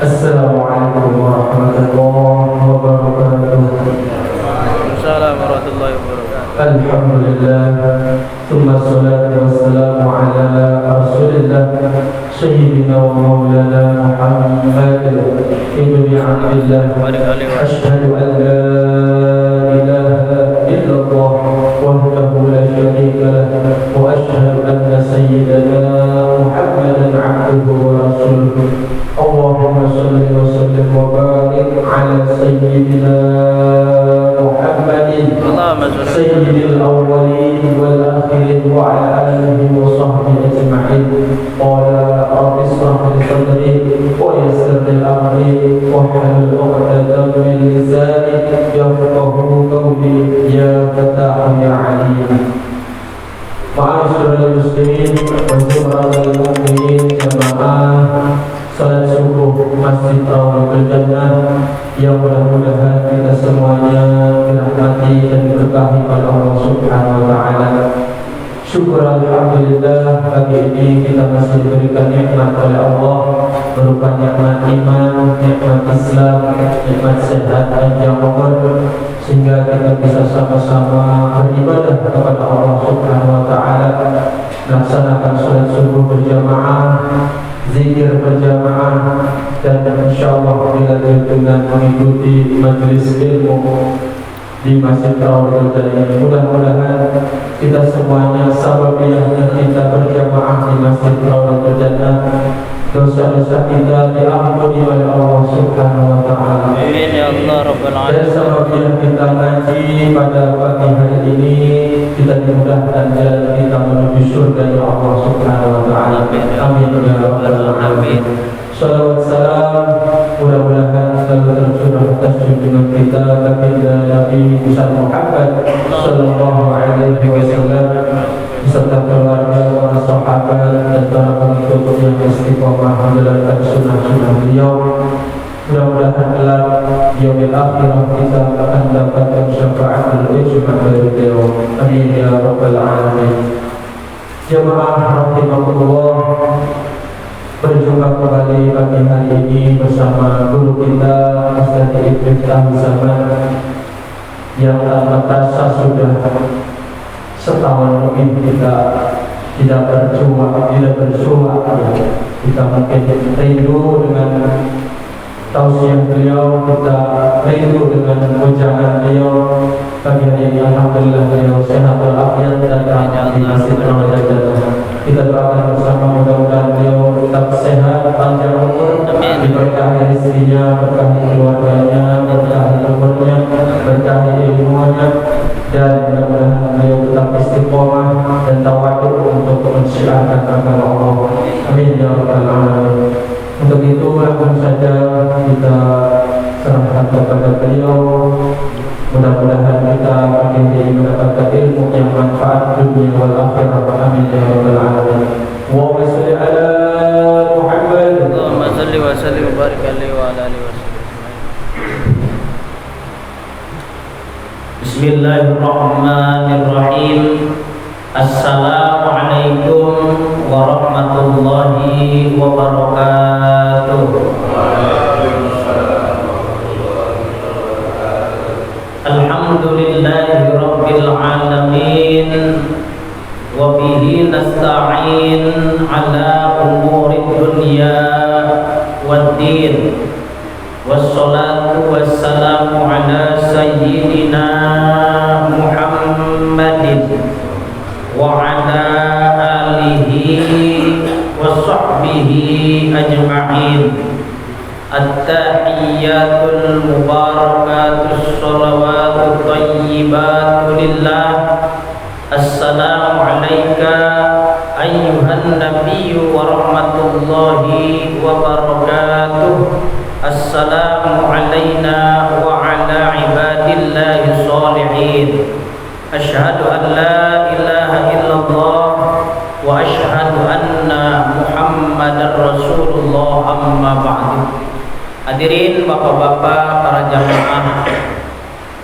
Assalamualaikum warahmatullahi wabarakatuh. Waalaikumsalam warahmatullahi wabarakatuh. Alhamdulillah, thumma salatu wassalamu ala rasulillah sayyidina wa maulana Muhammad ibni Abdillah. Ashhadu an la ilaha illallah wahdahu la syarika lah wa ashhadu anna sayyidana Muhammadan abduhu wa rasuluh. Allahumma salli wa sallim wa barik ala sayyidina Muhammadin sayyidil awwalin wal akhirin wa ala alihi wa sahbihi ajma'in. Qala rabbi ishrah li sadri wa yassir li amri wa hlul 'uqdatam min lisani yafqahu qawli ya fatah ya alim. Ma'asyiral muslimin wa jamaahal mu'minin jamaah salat subuh Masjid Rawdatul Jannah yang mudah-mudahan kita semuanya dirahmati dan diberkahi oleh Allah Subhanahu wa taala. Syukur alhamdulillah, pagi ini kita masih diberikan nikmat oleh Allah berupa nikmat iman, nikmat Islam, nikmat sehat panjang umur, sehingga kita bisa sama-sama beribadah kepada Allah Subhanahu wa taala, melaksanakan salat subuh berjamaah, zikir berjamaah, dan insyaallah dilanjut dengan mengikuti majelis ilmu di Masjid Rawdatul Jannah. Mudah-mudahan kita semuanya sababiyahnya kita berjamaah di Masjid Rawdatul Jannah, dosa-dosa kita diampuni oleh Allah Subhanahu wa taala. Amin ya Allah rabbal alamin. Dan sababiyah kita ngaji pada pagi hari ini, kita dimudahkan jalan kita menuju surga ya Allah Subhanahu wa taala. Amin ya rabbal alamin. Salawat salam mudah-mudahan selalu tercurah atas junjungan kita baginda Nabi Muhammad sallallahu alaihi wasallam beserta keluarga, para sahabat dan para pengikut yang istiqomah menjalankan sunnah-sunnah beliau. Mudah-mudahan kelak yaumil akhirah kita akan mendapatkan syafaat ijma' dari beliau. Amin ya rabbal alamin. Jamaah rahimakumullah, berjumpa kembali pagi hari ini bersama guru kita Ustaz Iftitah Zaman yang tanpa terasa sudah setahun lebih kita tidak bersua ya. Kita mungkin rindu dengan tausiah beliau, kita rindu dengan ujangan beliau. Pagi hari ini alhamdulillah beliau sehat walafiat dan berada di Masjid Rawdatul Jannah. Kita doakan bersama mudah-mudahan beliau tetap sehat, panjang umur, diberkahi rezekinya, berkahi keluarganya, berkahi umurnya, berkahi ilmunya, dan mudah-mudahan beliau tetap istiqomah dan tawadhu untuk mensiarkan agama Allah. Amin ya rabbal alamin. Untuk itu langsung saja kita serahkan kepada beliau. Mudah-mudahan kita pagi ini mendapatkan ilmu yang manfaat dunia wal akhirah. Amin ya rabbal alamin. Bismillahirrahmanirrahim. Assalamualaikum warahmatullahi wabarakatuh. Alhamdulillahi rabbil alamin. Wa bihi nasta'in ala umurid dunya waddin. Wassalatu wassalamu ala sayyidina Muhammadin wa ala alihi wa sahbihi ajma'in. At-tahiyyatul mubarakatus salawatut thayyibatu lillah. Assalamu alayka ayyuhan nabiyyu wa rahmatullahi wa barakatuh. Assalamu alayna wa ala ibadillahi sholihin. Asyhadu an la ilaha illallah wa asyhadu anna Muhammadar Rasulullah, amma ba'du. Hadirin bapak-bapak, para jamaah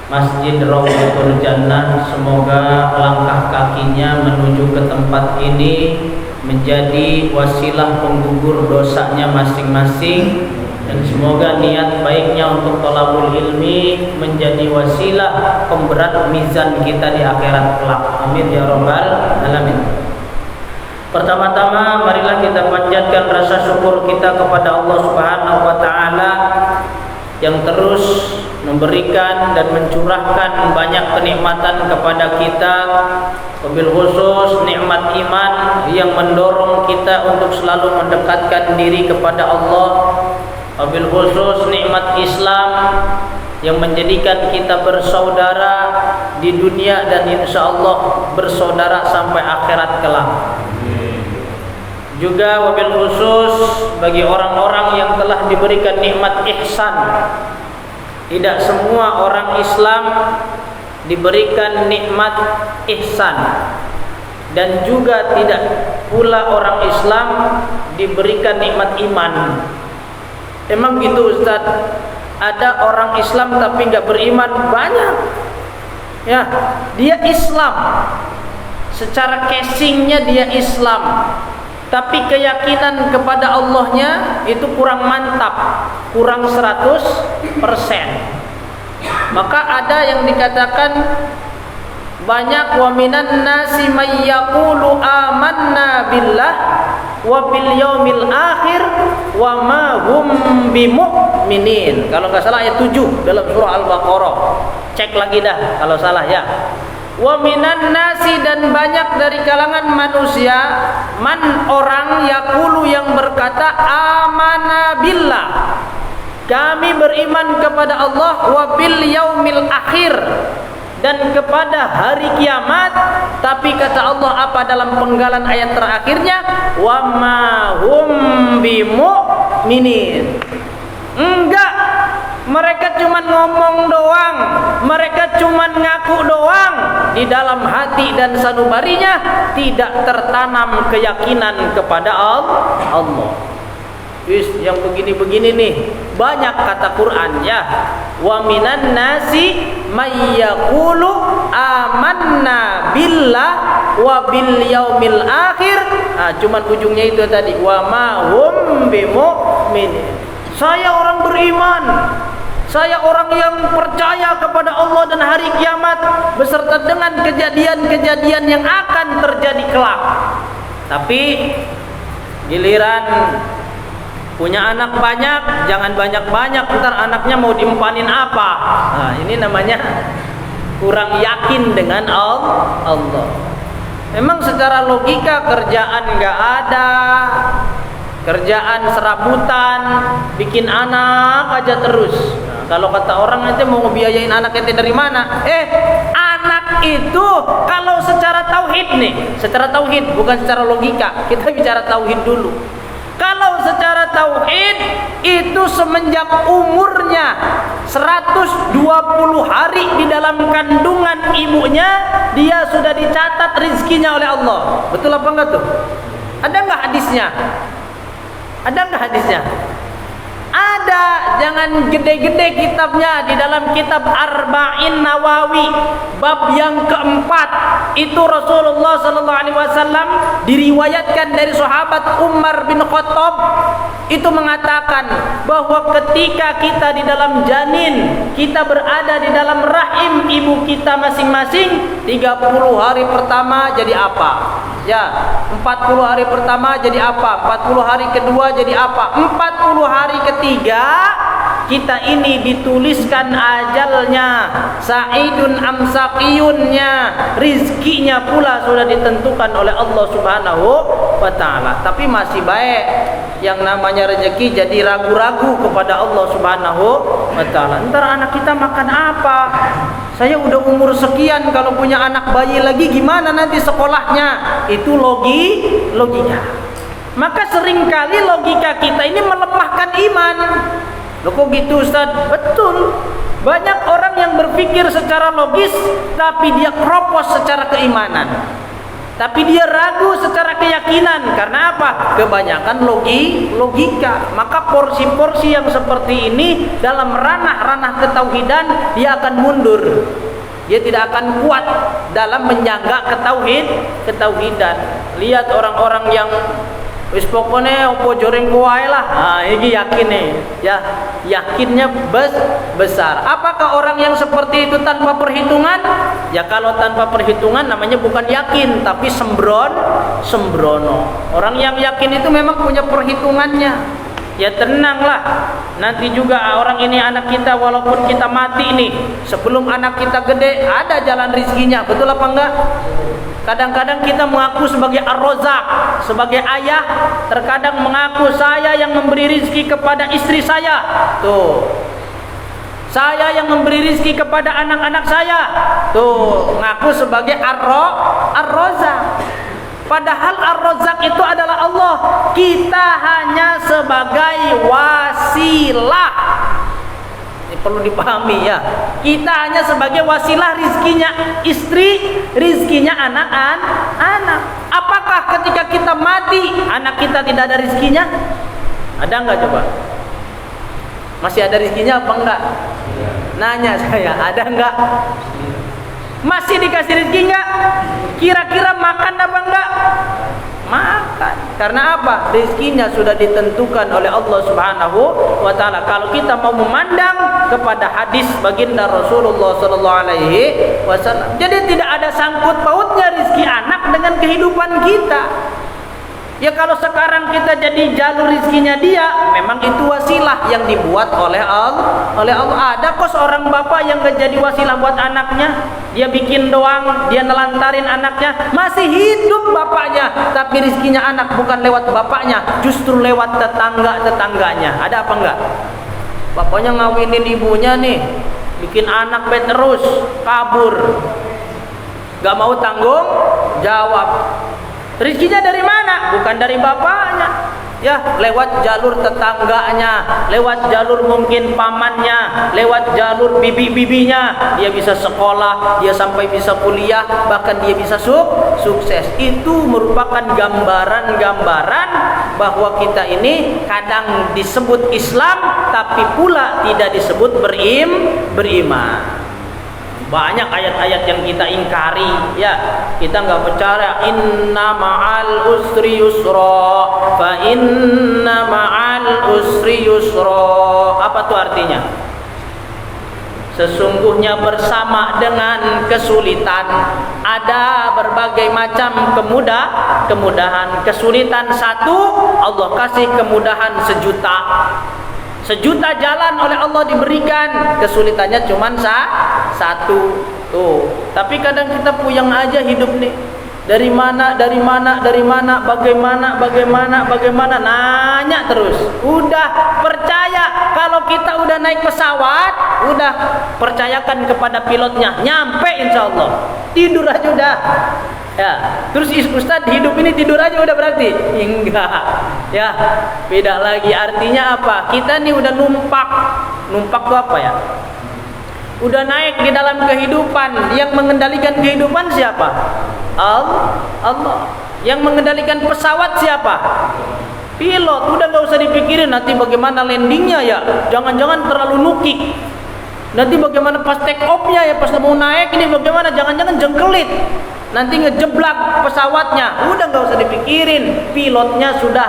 Masjid Rawdatul Jannah, semoga langkah kakinya menuju ke tempat ini menjadi wasilah penggugur dosanya masing-masing, dan semoga niat baiknya untuk thalabul ilmi menjadi wasilah pemberat mizan kita di akhirat kelak. Amin ya rabbal alamin. Pertama-tama marilah kita panjatkan rasa syukur kita kepada Allah Subhanahu wa taala yang terus memberikan dan mencurahkan banyak kenikmatan kepada kita, wabil khusus nikmat iman yang mendorong kita untuk selalu mendekatkan diri kepada Allah, wabil khusus nikmat Islam yang menjadikan kita bersaudara di dunia dan insyaallah bersaudara sampai akhirat kelak. Juga wabil khusus bagi orang-orang yang telah diberikan nikmat ihsan. Tidak semua orang Islam diberikan nikmat ihsan, dan juga tidak pula orang Islam diberikan nikmat iman. Emang gitu Ustaz? Ada orang Islam tapi nggak beriman banyak. Ya, dia Islam. Secara casingnya dia Islam, tapi keyakinan kepada Allahnya itu kurang mantap, kurang 100%. Maka ada yang dikatakan banyak, wa minan nasi may yaqulu amanna billah wa bil yaumil akhir wa ma hum bimu'minin. Kalau enggak salah ayat 7 dalam surah Al-Baqarah. Cek lagi dah kalau salah ya. Wa minan nasi, dan banyak dari kalangan manusia, man orang yaqulu yang berkata amana billah, kami beriman kepada Allah, wa bil yaumil akhir, dan kepada hari kiamat. Tapi kata Allah apa dalam penggalan ayat terakhirnya? Wa ma hum bimu'minin. Enggak, mereka cuma ngomong doang, mereka cuma ngaku doang. Di dalam hati dan sanubarinya tidak tertanam keyakinan kepada Allah. Yang begini-begini nih banyak kata Quran ya. Wa minan nasi may yaqulu amanna billah wa bil yaumil akhir. Cuman ujungnya itu tadi, wa ma hum bimu'minin. Saya orang beriman, saya orang yang percaya kepada Allah dan hari kiamat beserta dengan kejadian-kejadian yang akan terjadi kelak. Tapi giliran punya anak banyak, jangan banyak-banyak, ntar anaknya mau diempanin apa? Nah, ini namanya kurang yakin dengan Allah. Memang secara logika kerjaan nggak ada, kerjaan serabutan, bikin anak aja terus. Nah, kalau kata orang aja mau ngebiayain anak ente dari mana? Anak itu kalau secara tauhid nih, secara tauhid bukan secara logika. Kita bicara tauhid dulu. Kalau secara tauhid itu semenjak umurnya 120 hari di dalam kandungan ibunya, dia sudah dicatat rizkinya oleh Allah. Betul apa enggak tuh? Ada enggak hadisnya? Ada enggak hadisnya? Ada ada, jangan gede-gede kitabnya. Di dalam kitab Arba'in Nawawi bab yang keempat itu Rasulullah sallallahu alaihi wasallam diriwayatkan dari sahabat Umar bin Khattab itu mengatakan bahwa ketika kita di dalam janin, kita berada di dalam rahim ibu kita masing-masing, 30 hari pertama jadi apa? Ya, 40 hari pertama jadi apa? 40 hari kedua jadi apa? 40 hari ketiga kita ini dituliskan ajalnya, sa'idun amsaqiyunnya, rizkinya pula sudah ditentukan oleh Allah Subhanahu wa taala. Tapi masih baik yang namanya rezeki jadi ragu-ragu kepada Allah Subhanahu wa taala. Ntar anak kita makan apa? Saya udah umur sekian, kalau punya anak bayi lagi gimana nanti sekolahnya? Itu logika. Maka seringkali logika kita ini melemahkan iman. Loh kok gitu Ustaz? Betul. Banyak orang yang berpikir secara logis tapi dia kropos secara keimanan. Tapi dia ragu secara keyakinan. Karena apa? Kebanyakan logika. Maka porsi-porsi yang seperti ini dalam ranah-ranah ketauhidan dia akan mundur. Dia tidak akan kuat dalam menjaga ketauhidan. Lihat orang-orang yang wis pokoknya opo joreng kuai lah. Nah, ini yakin nih. Ya, yakinnya besar. Apakah orang yang seperti itu tanpa perhitungan? Ya kalau tanpa perhitungan namanya bukan yakin, tapi sembrono. Orang yang yakin itu memang punya perhitungannya. Ya tenanglah. Nanti juga orang ini anak kita, walaupun kita mati nih, sebelum anak kita gede ada jalan rizkinya. Betul apa enggak? Kadang-kadang kita mengaku sebagai Ar-Razzaq, sebagai ayah, terkadang mengaku saya yang memberi rizki kepada istri saya. Tuh. Saya yang memberi rizki kepada anak-anak saya. Tuh, ngaku sebagai Ar-Razzaq. Padahal Ar-Razzaq itu adalah Allah. Kita hanya sebagai wasilah. Ini perlu dipahami ya. Kita hanya sebagai wasilah rizkinya istri, rizkinya anak-anak. Apakah ketika kita mati anak kita tidak ada rizkinya? Ada enggak coba? Masih ada rizkinya apa enggak? Nanya saya, ada enggak? Masih dikasih rezeki enggak? Kira-kira makan apa enggak? Makan. Karena apa? Rezekinya sudah ditentukan oleh Allah Subhanahu wa taala. Kalau kita mau memandang kepada hadis baginda Rasulullah sallallahu alaihi wasallam, jadi tidak ada sangkut pautnya rezeki anak dengan kehidupan kita. Ya kalau sekarang kita jadi jalur rizkinya dia, memang itu wasilah yang dibuat oleh Allah. Ada kok seorang bapak yang gak jadi wasilah buat anaknya. Dia bikin doang, dia nelantarin anaknya, masih hidup bapaknya, tapi rizkinya anak bukan lewat bapaknya, justru lewat tetangga-tetangganya. Ada apa enggak? Bapaknya ngawinin ibunya nih, bikin anak terus kabur, gak mau tanggung jawab. Rizkinya dari mana? Bukan dari bapaknya. Ya, lewat jalur tetangganya, lewat jalur mungkin pamannya, lewat jalur bibi-bibinya. Dia bisa sekolah, dia sampai bisa kuliah, bahkan dia bisa sukses. Itu merupakan gambaran-gambaran bahwa kita ini kadang disebut Islam, tapi pula tidak disebut beriman. Banyak ayat-ayat yang kita ingkari, ya. Kita enggak percaya inna ma'al usri yusra, fa inna ma'al usri yusra. Apa tuh artinya? Sesungguhnya bersama dengan kesulitan ada berbagai macam kemudahan. Kesulitan satu, Allah kasih kemudahan sejuta. Sejuta jalan oleh Allah diberikan, kesulitannya cuma satu. Tuh. Tapi kadang kita puyeng aja hidup nih. Dari mana, bagaimana, nanya terus. Udah percaya kalau kita udah naik pesawat, udah percayakan kepada pilotnya, nyampe insya Allah. Tidur aja udah. Ya, terus Ustaz hidup ini tidur aja udah berarti? Enggak. Ya, beda lagi. Artinya apa? Kita nih udah numpak. Numpak itu apa ya? Udah naik di dalam kehidupan. Yang mengendalikan kehidupan siapa? Allah. Yang mengendalikan pesawat siapa? Pilot udah nggak usah dipikirin nanti bagaimana landingnya ya. Jangan-jangan terlalu nukik. Nanti bagaimana pas take off-nya ya, pas mau naik ini bagaimana, jangan-jangan jengkelit. Nanti ngejeblak pesawatnya. Udah nggak usah dipikirin. Pilotnya sudah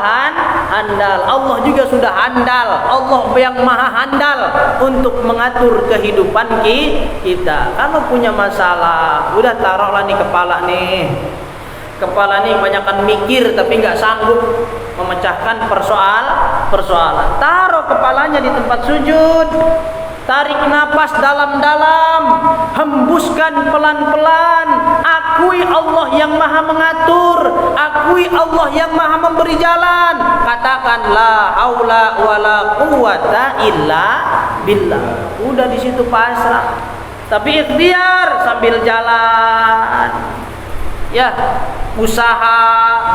handal. Allah juga sudah handal. Allah yang maha handal untuk mengatur kehidupan kita. Kalau punya masalah, udah taruhlah nih kepala nih. Kepala nih kebanyakan mikir tapi nggak sanggup memecahkan persoalan. Taruh kepalanya di tempat sujud. Tarik napas dalam-dalam, hembuskan pelan-pelan. Akui Allah yang maha mengatur, akui Allah yang maha memberi jalan. Katakan la haula wala quwata illa billah. Udah di situ pasrah. Tapi ikhtiar sambil jalan. Ya, usaha,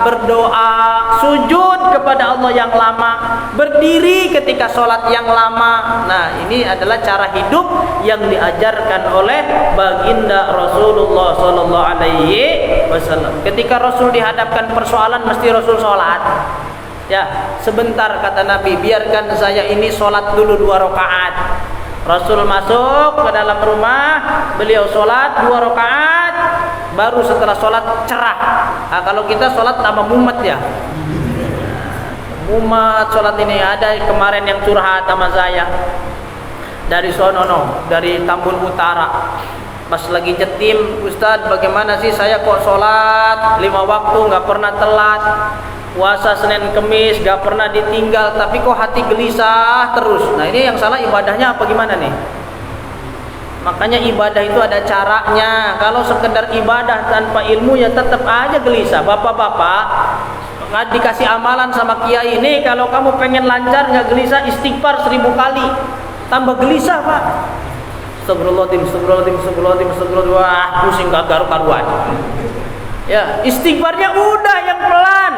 berdoa, sujud kepada Allah yang lama, berdiri ketika sholat yang lama. Nah, ini adalah cara hidup yang diajarkan oleh baginda Rasulullah sallallahu alaihi wasallam. Ketika Rasul dihadapkan persoalan, mesti Rasul sholat. Ya, sebentar kata Nabi, biarkan saya ini sholat dulu 2 rakaat. Rasul masuk ke dalam rumah, beliau sholat 2 rakaat. Baru setelah sholat cerah. Nah, kalau kita sholat tambah mumet ya. Mumet sholat ini. Ada kemarin yang curhat sama saya dari Sonono, dari Tambun Utara. Pas lagi nyetim, Ustadz bagaimana sih saya kok sholat 5 waktu nggak pernah telat, puasa Senin Kemis nggak pernah ditinggal, tapi kok hati gelisah terus. Nah ini yang salah ibadahnya apa gimana nih? Makanya ibadah itu ada caranya. Kalau sekedar ibadah tanpa ilmu ya tetap aja gelisah. Bapak-bapak nggak dikasih amalan sama kiai ini, kalau kamu pengen lancar nggak gelisah, istighfar 1000 kali. Tambah gelisah pak. Astagfirullahaladzim. Wah pusing gak karu-karuan. Ya istighfarnya udah yang pelan.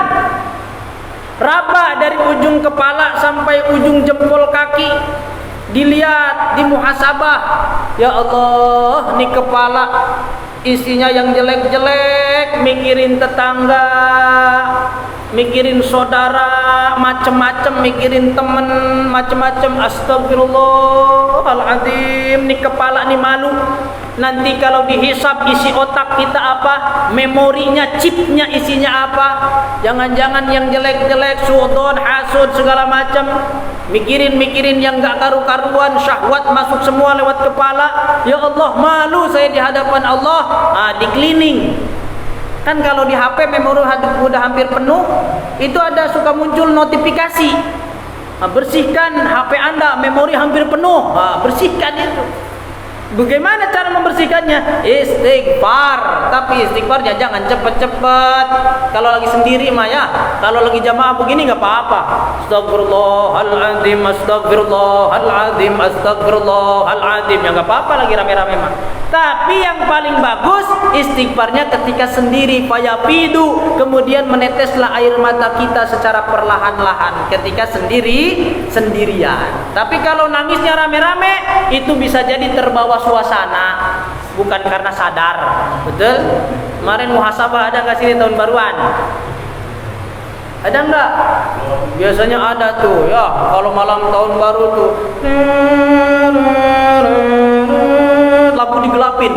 Raba dari ujung kepala sampai ujung jempol kaki. Dilihat, dimuhasabah. Ya Allah, nih kepala isinya yang jelek-jelek, mikirin tetangga, mikirin saudara, macem-macem, mikirin temen, macem-macem. Astagfirullahaladzim, nih kepala nih malu. Nanti kalau dihisap isi otak kita apa, memorinya, chipnya isinya apa. Jangan-jangan yang jelek-jelek, suudon, hasud, segala macam. Mikirin yang gak karu-karuan, syahwat masuk semua lewat kepala. Ya Allah, malu saya di hadapan Allah. Di cleaning. Kan kalau di HP memori udah hampir penuh, itu ada suka muncul notifikasi. Bersihkan HP Anda, memori hampir penuh. Bersihkan itu. Bagaimana cara membersihkannya? Istighfar. Tapi istighfarnya jangan cepet-cepet. Kalau lagi sendiri mah ya. Kalau lagi jamaah begini nggak apa-apa. Astagfirullahaladzim, astagfirullahaladzim, astagfirullahaladzim. Ya nggak apa-apa lagi rame-rame mah. Tapi yang paling bagus istighfarnya ketika sendiri, fayafidu, kemudian meneteslah air mata kita secara perlahan-lahan ketika sendirian. Tapi kalau nangisnya rame-rame, itu bisa jadi terbawa suasana, bukan karena sadar. Betul? Kemarin muhasabah ada nggak sih tahun baruan? Ada nggak? Biasanya ada tuh ya. Kalau malam tahun baru tuh lampu digelapin.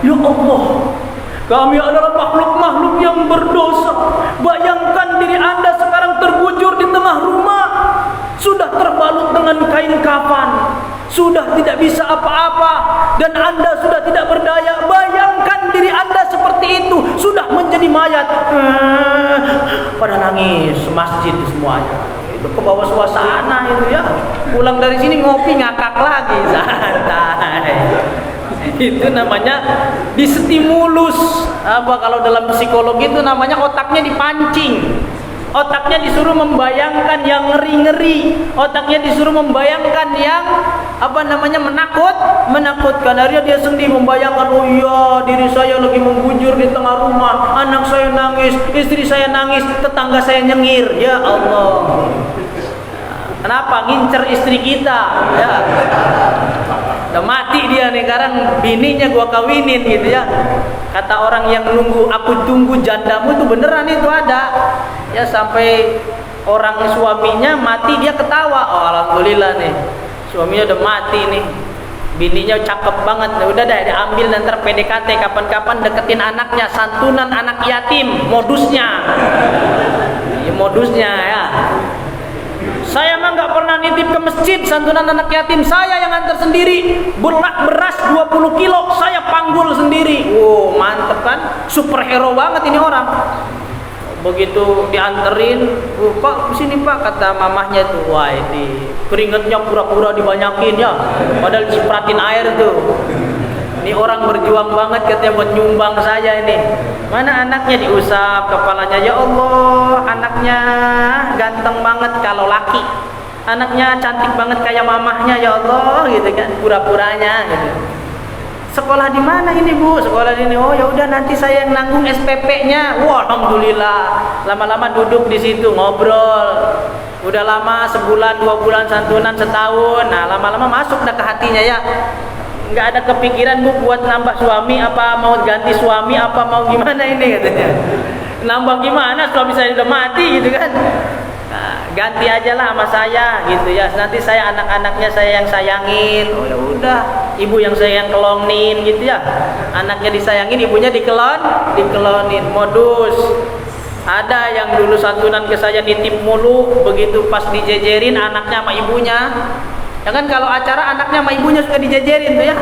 Ya Allah, kami adalah makhluk-makhluk yang berdosa. Bayangkan diri Anda sekarang terbujur di tengah rumah, sudah terbalut dengan kain kafan, sudah tidak bisa apa-apa, dan Anda sudah tidak berdaya. Bayangkan diri Anda seperti itu, sudah menjadi mayat. Pada nangis masjid semuanya. Itu ke bawah suasana itu ya. Pulang dari sini ngopi ngakak lagi santai. Itu namanya distimulus. Apa kalau dalam psikologi itu namanya otaknya dipancing. Otaknya disuruh membayangkan yang ngeri-ngeri. Otaknya disuruh membayangkan yang menakutkan. Akhirnya dia sendiri membayangkan, oh iya diri saya lagi membujur di tengah rumah, anak saya nangis, istri saya nangis, tetangga saya nyengir. Ya Allah, kenapa ngincer istri kita ya? Udah mati dia nih, sekarang bininya gua kawinin gitu ya. Kata orang yang nunggu, aku tunggu jandamu itu beneran itu ada. Ya sampai orang suaminya mati dia ketawa. Oh alhamdulillah nih, suaminya udah mati nih. Bininya cakep banget, udah dah diambil dan ntar PDKT kapan-kapan deketin anaknya, santunan anak yatim, modusnya ya. Saya mah nggak pernah nitip ke masjid santunan anak yatim, saya yang antar sendiri, beras 20 kilo saya panggul sendiri. Wow mantep kan, superhero banget ini orang. Begitu dianterin, Pak sini Pak, kata mamahnya tuh, wah ini keringetnya pura-pura dibanyakin ya, padahal cipratin air tuh. Ini orang berjuang banget katanya buat nyumbang saya ini. Mana anaknya, diusap kepalanya, ya Allah anaknya ganteng banget kalau laki, anaknya cantik banget kayak mamahnya ya Allah gitu kan, pura-puranya gitu. Sekolah di mana ini Bu? Sekolah di ini. Oh ya udah nanti saya yang nanggung SPP-nya. Wah alhamdulillah. Lama-lama duduk di situ ngobrol. Udah lama sebulan, 2 bulan santunan, setahun. Nah lama-lama masuk dah ke hatinya ya. Nggak ada kepikiran Bu buat nambah suami, apa mau ganti suami, apa mau gimana ini katanya. Nambah gimana? Suami saya udah mati gitu kan. Nah, ganti aja lah sama saya gitu ya. Nanti saya anak-anaknya saya yang sayangin. Oh ya udah, ibu yang saya yang kelonin gitu ya. Anaknya disayangin, ibunya dikelonin. Modus. Ada yang dulu santunan ke saya nitip mulu, begitu pas dijejerin anaknya sama ibunya. Ya kan kalau acara anaknya sama ibunya suka dijejerin tuh ya.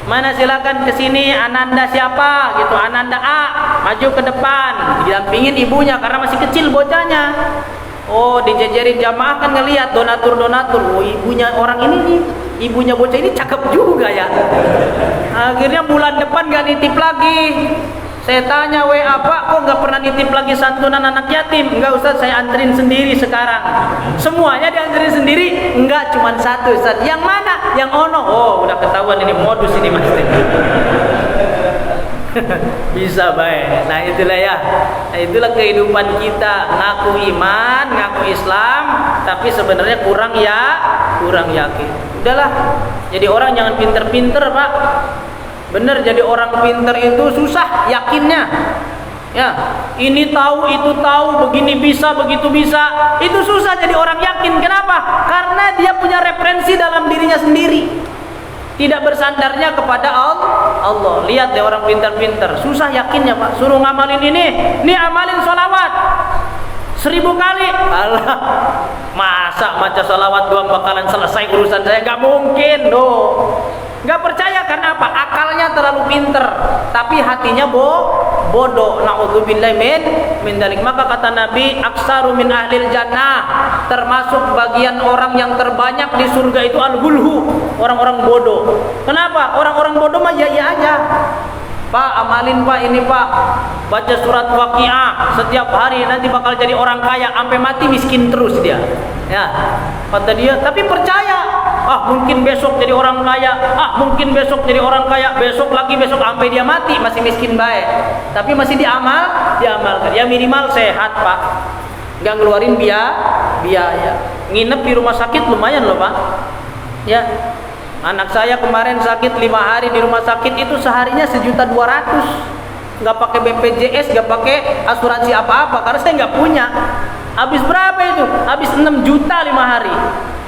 Mana silakan ke sini, Ananda siapa gitu, Ananda A, maju ke depan. Didampingin ibunya karena masih kecil bocahnya. Oh dijejerin jamaah kan ngelihat donatur. Oh ibunya orang ini nih, ibunya bocah ini cakep juga ya. Akhirnya bulan depan gak nitip lagi. Saya tanya WA Pak, kok gak pernah nitip lagi santunan anak yatim? Enggak Ustaz, saya anterin sendiri sekarang. Semuanya dianterin sendiri? Enggak, cuma satu Ustaz. Yang mana? Yang ono. Oh udah ketahuan ini modus ini Mas. Bisa baik. Nah itulah ya. Nah, itulah kehidupan kita, ngaku iman, ngaku Islam, tapi sebenarnya kurang yakin. Udahlah. Jadi orang jangan pinter-pinter Pak. Bener, jadi orang pinter itu susah yakinnya. Ya, ini tahu, itu tahu, begini bisa, begitu bisa. Itu susah jadi orang yakin. Kenapa? Karena dia punya referensi dalam dirinya sendiri. Tidak bersandarnya kepada Allah. Lihat deh orang pintar-pintar, susah yakinnya Pak. Suruh ngamalin ini amalin sholawat 1000 kali. Allah, masa baca sholawat doang bakalan selesai urusan saya? Gak mungkin loh. Gak percaya karena apa? Akalnya terlalu pinter, tapi hatinya bodoh. Na'udzubillahi min dzalik. Maka kata Nabi, aksaru min ahlil jannah, termasuk bagian orang yang terbanyak di surga itu al-hulhu, orang-orang bodoh. Kenapa? Orang-orang bodoh mah ya aja. Pak amalin Pak ini Pak, baca surat Waqiah setiap hari, nanti bakal jadi orang kaya, sampai mati miskin terus dia. Ya, kata dia, tapi percaya. Mungkin besok jadi orang kaya. Mungkin besok jadi orang kaya. Besok lagi, besok sampai dia mati masih miskin baik. Tapi masih diamalkan. Ya minimal sehat Pak. Nggak ngeluarin biaya. Nginep di rumah sakit lumayan loh Pak. Ya. Anak saya kemarin sakit 5 hari di rumah sakit, itu seharinya 1.200.000. Nggak pakai BPJS, nggak pakai asuransi apa-apa karena saya nggak punya. Habis berapa itu? Habis 6 juta 5 hari.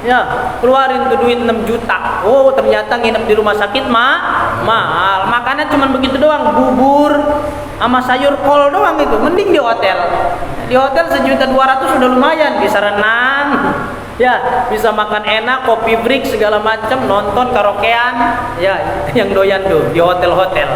Ya, keluarin tuh duit 6 juta. Oh, ternyata nginep di rumah sakit mahal. Makanan cuma begitu doang, bubur sama sayur kol doang itu. Mending di hotel. Di hotel 1.200.000 sudah lumayan, bisa renang. Ya, bisa makan enak, kopi break segala macam, nonton karaokean. Ya, yang doyan tuh di hotel-hotel.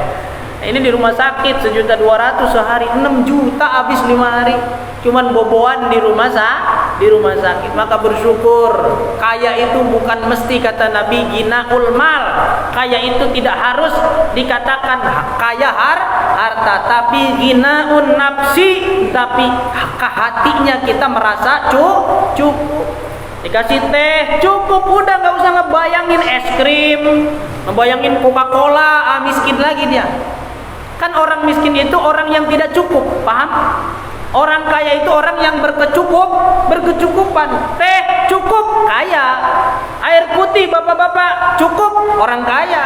Ini di rumah sakit 1.200.000 sehari, 6 juta habis 5 hari. Cuman boboan di rumah sakit. Maka bersyukur. Kaya itu bukan mesti kata Nabi ginaul mal. Kaya itu tidak harus dikatakan kaya harta, tapi ginaun nafsi, tapi hatinya kita merasa cukup. Dikasih teh cukup, udah nggak usah ngebayangin es krim, ngebayangin Coca-Cola, miskin lagi dia. Kan orang miskin itu orang yang tidak cukup, paham? Orang kaya itu orang yang berkecukupan. Teh cukup, kaya. Air putih bapak-bapak cukup, orang kaya.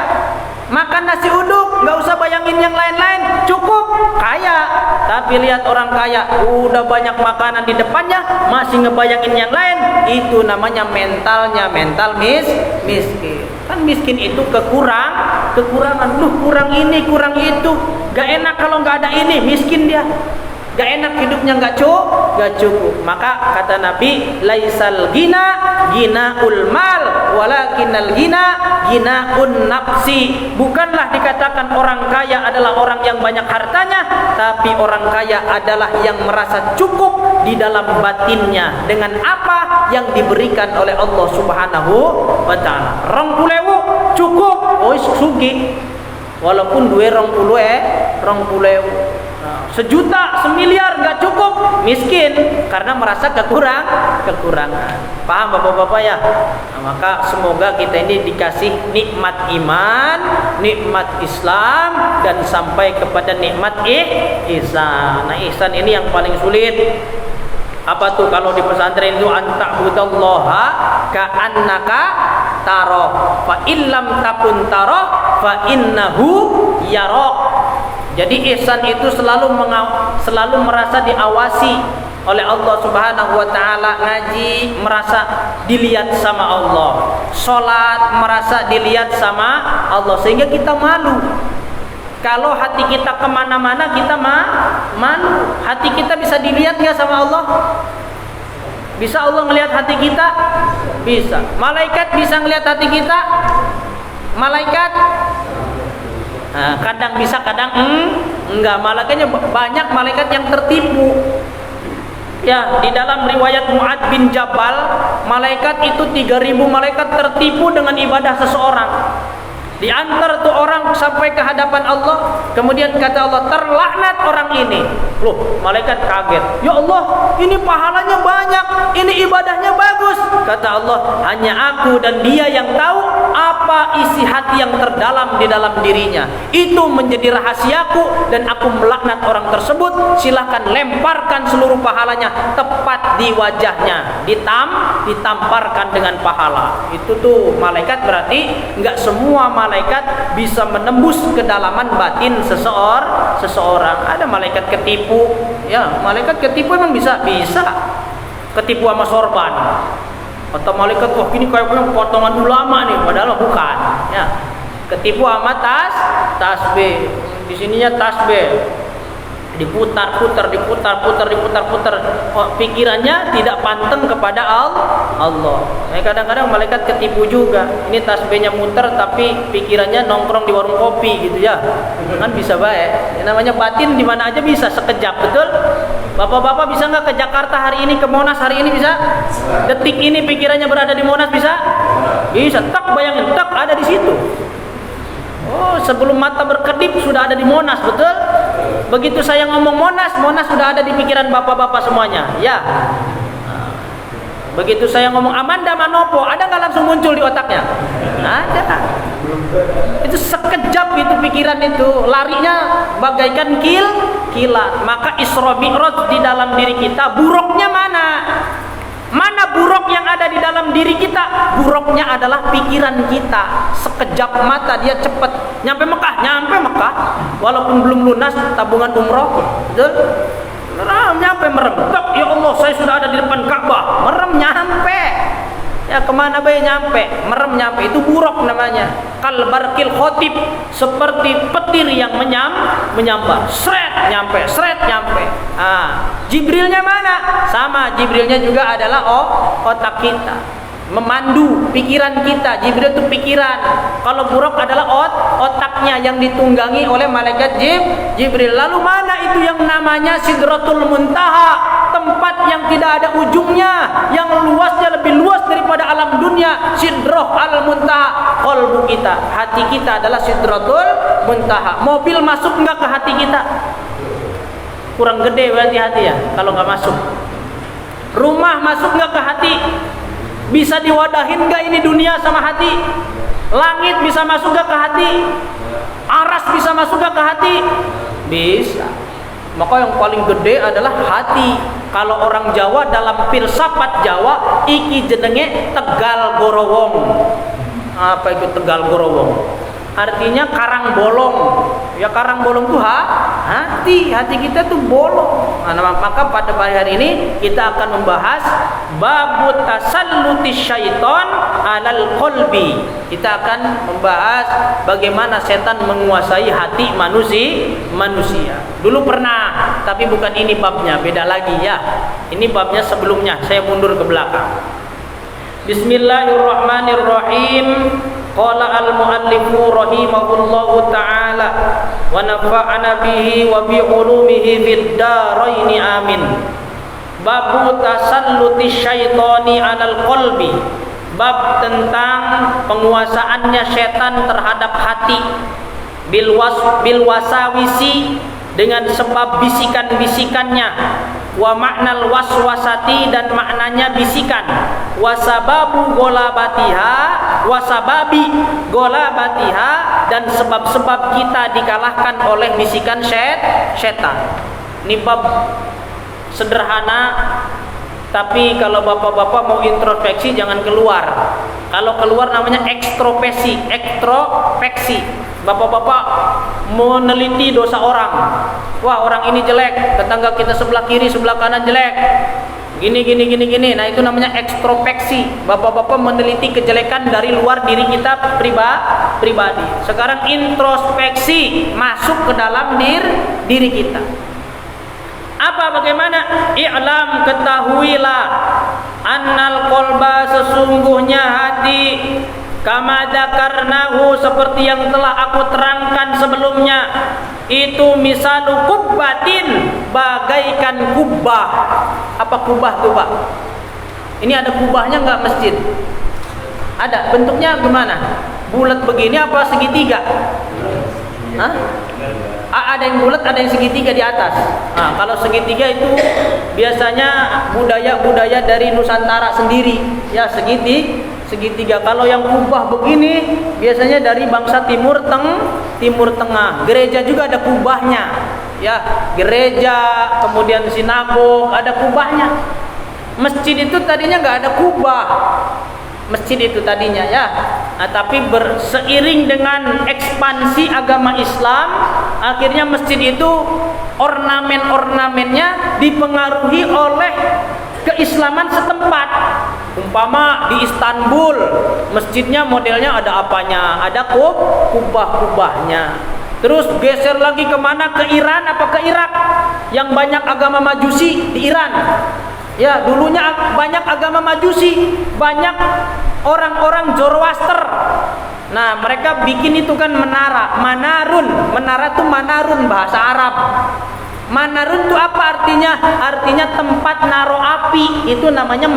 Makan nasi uduk, nggak usah bayangin yang lain-lain, cukup, kaya. Tapi lihat orang kaya, udah banyak makanan di depannya, masih ngebayangin yang lain. Itu namanya mental miskin. Kan miskin itu kekurangan. Duh, kurang ini, kurang itu. Gak enak kalau nggak ada ini, miskin dia. Gak enak hidupnya, gak cukup. Maka kata Nabi, laisal ginaul mal, walakinal ginaun nafsi. Bukanlah dikatakan orang kaya adalah orang yang banyak hartanya, tapi orang kaya adalah yang merasa cukup di dalam batinnya dengan apa yang diberikan oleh Allah Subhanahu wa taala. 20.000 cukup, oh sugih. Walaupun duwe 20.000. Sejuta, semiliar nggak cukup, miskin karena merasa kekurangan. Paham bapak-bapak ya? Nah, maka semoga kita ini dikasih nikmat iman, nikmat Islam, dan sampai kepada nikmat ihsan. Nah, ihsan ini yang paling sulit. Apa tuh kalau di pesantren itu anta'budallaha ka'annaka tarah, fa illam takun tarah fa innahu yaraq. Jadi ihsan itu selalu merasa diawasi oleh Allah Subhanahu wa taala. Ngaji merasa dilihat sama Allah, salat merasa dilihat sama Allah, sehingga kita malu. Kalau hati kita kemana-mana kita malu. Hati kita bisa dilihat nggak sama Allah? Bisa Allah ngelihat hati kita? Bisa. Malaikat bisa ngelihat hati kita? Malaikat? Nah, kadang bisa, kadang enggak. Malaikatnya banyak malaikat yang tertipu. Ya, di dalam riwayat Mu'ad bin Jabal, malaikat itu 3.000 malaikat tertipu dengan ibadah seseorang. Diantar tuh orang sampai ke hadapan Allah, kemudian kata Allah, terlaknat orang ini. Loh, malaikat kaget. Ya Allah, ini pahalanya banyak, ini ibadahnya bagus. Kata Allah, hanya aku dan dia yang tahu apa isi hati yang terdalam di dalam dirinya. Itu menjadi rahasiaku, dan aku melaknat orang tersebut. Silahkan lemparkan seluruh pahalanya tepat di wajahnya, ditamparkan dengan pahala. Itu tuh malaikat. Berarti nggak semua malaikat bisa menembus kedalaman batin seseorang. Ada malaikat ketipu, ya, malaikat ketipu emang bisa ketipu sama sorban. Atau malaikat, wah ini kayaknya potongan ulama nih, padahal bukan. Ya, ketipu sama tasbih. Di sininya tasbih. Diputar. Pikirannya tidak panteng kepada Allah. Kadang-kadang malaikat ketipu juga. Ini tasbihnya muter tapi pikirannya nongkrong di warung kopi gitu ya. Kan bisa baik. Namanya batin di mana aja bisa sekejap, betul? Bapak-bapak bisa nggak ke Jakarta hari ini, ke Monas hari ini bisa? Detik ini pikirannya berada di Monas bisa? Bisa. Tak bayangin, tak ada di situ. Oh, sebelum mata berkedip sudah ada di Monas, betul? Begitu saya ngomong Monas sudah ada di pikiran bapak-bapak semuanya, ya. Begitu saya ngomong Amanda Manopo, ada nggak langsung muncul di otaknya? Ada. Itu sekejap itu pikiran itu, larinya bagaikan kilat. Maka Isra Mi'raj di dalam diri kita, buruknya mana? Mana buruk yang ada di dalam diri kita? Buruknya adalah pikiran kita. Sekejap mata dia cepat nyampe Mekah. Walaupun belum lunas tabungan umroh, betul? Nyampe merem. Ya Allah, saya sudah ada di depan Ka'bah. Merem nyampe. Ya kemana bayi nyampe? Merem nyampe. Itu buruk namanya. Kalbarkil khotib, seperti petir yang menyambar. Sret nyampe. Jibrilnya mana? Sama, Jibrilnya juga adalah otak kita, memandu pikiran kita. Jibril itu pikiran. Kalau buruk adalah otaknya yang ditunggangi oleh malaikat Jibril. Lalu mana itu yang namanya Sidratul Muntaha, tempat yang tidak ada ujungnya, yang luasnya lebih luas daripada alam dunia. Sidrah al-Muntaha, qalbu kita, hati kita adalah Sidratul Muntaha. Mobil masuk enggak ke hati kita? Kurang gede berarti hati ya kalau nggak masuk. Rumah masuk nggak ke hati? Bisa diwadahin nggak ini dunia sama hati? Langit bisa masuk nggak ke hati? Aras bisa masuk nggak ke hati? Bisa. Maka yang paling gede adalah hati. Kalau orang Jawa dalam filsafat Jawa iki jenenge Tegal Gorowong. Apa itu Tegal Gorowong? Artinya karang bolong. Ya karang bolong tuh hati kita tuh bolong. Nah, maka pada hari ini kita akan membahas babut tasalluti syaiton alal qalbi. Kita akan membahas bagaimana setan menguasai hati manusia. Dulu pernah, tapi bukan ini babnya, beda lagi ya. Ini babnya sebelumnya, saya mundur ke belakang. Bismillahirrahmanirrahim. Qala al-muallifu rahimahullahu ta'ala wa nafa'ana bihi wa bi ulumihi fid dharain amin. Babu tasalluti syaitani 'alal qalbi. Bab tentang penguasaannya setan terhadap hati bil wasawisi, dengan sebab bisikan-bisikannya, wa maknal waswasati, dan maknanya bisikan, wasababu golabatiha, wasababi golabatiha, dan sebab-sebab kita dikalahkan oleh bisikan setan. Ini bab sederhana, tapi kalau bapak-bapak mau introspeksi jangan keluar. Kalau keluar namanya ekstrospeksi. Bapak-bapak meneliti dosa orang. Wah, orang ini jelek, tetangga kita sebelah kiri, sebelah kanan jelek. Gini. Nah, itu namanya ekstrospeksi. Bapak-bapak meneliti kejelekan dari luar diri kita pribadi. Sekarang introspeksi, masuk ke dalam diri kita. Bagaimana? I'lam, ketahuilah, annal qalba, sesungguhnya hati, kama dzakarnahu, seperti yang telah aku terangkan sebelumnya, itu misalu kubbatin, bagaikan kubah. Apa kubah tuh, Pak? Ini ada kubahnya enggak masjid? Ada. Bentuknya gimana? Bulat begini apa segitiga? Hah? Ada yang bulat, ada yang segitiga di atas. Nah, kalau segitiga itu biasanya budaya dari Nusantara sendiri. Ya, segitiga. Kalau yang kubah begini biasanya dari bangsa Timur Tengah. Gereja juga ada kubahnya. Ya, gereja, kemudian sinagog ada kubahnya. Masjid itu tadinya nggak ada kubah. Masjid itu tadinya ya. Nah, tapi seiring dengan ekspansi agama Islam, akhirnya masjid itu ornamen-ornamennya dipengaruhi oleh keislaman setempat. Umpama di Istanbul, masjidnya modelnya ada apanya? Ada kubah-kubahnya. Terus geser lagi kemana? Ke Iran apa ke Irak? Yang banyak agama Majusi di Iran. Ya, dulunya banyak agama Majusi, banyak orang-orang Zoroaster. Nah, mereka bikin itu kan menara, manarun. Menara itu manarun, bahasa Arab. Manarun itu apa artinya? Artinya tempat naruh api, itu namanya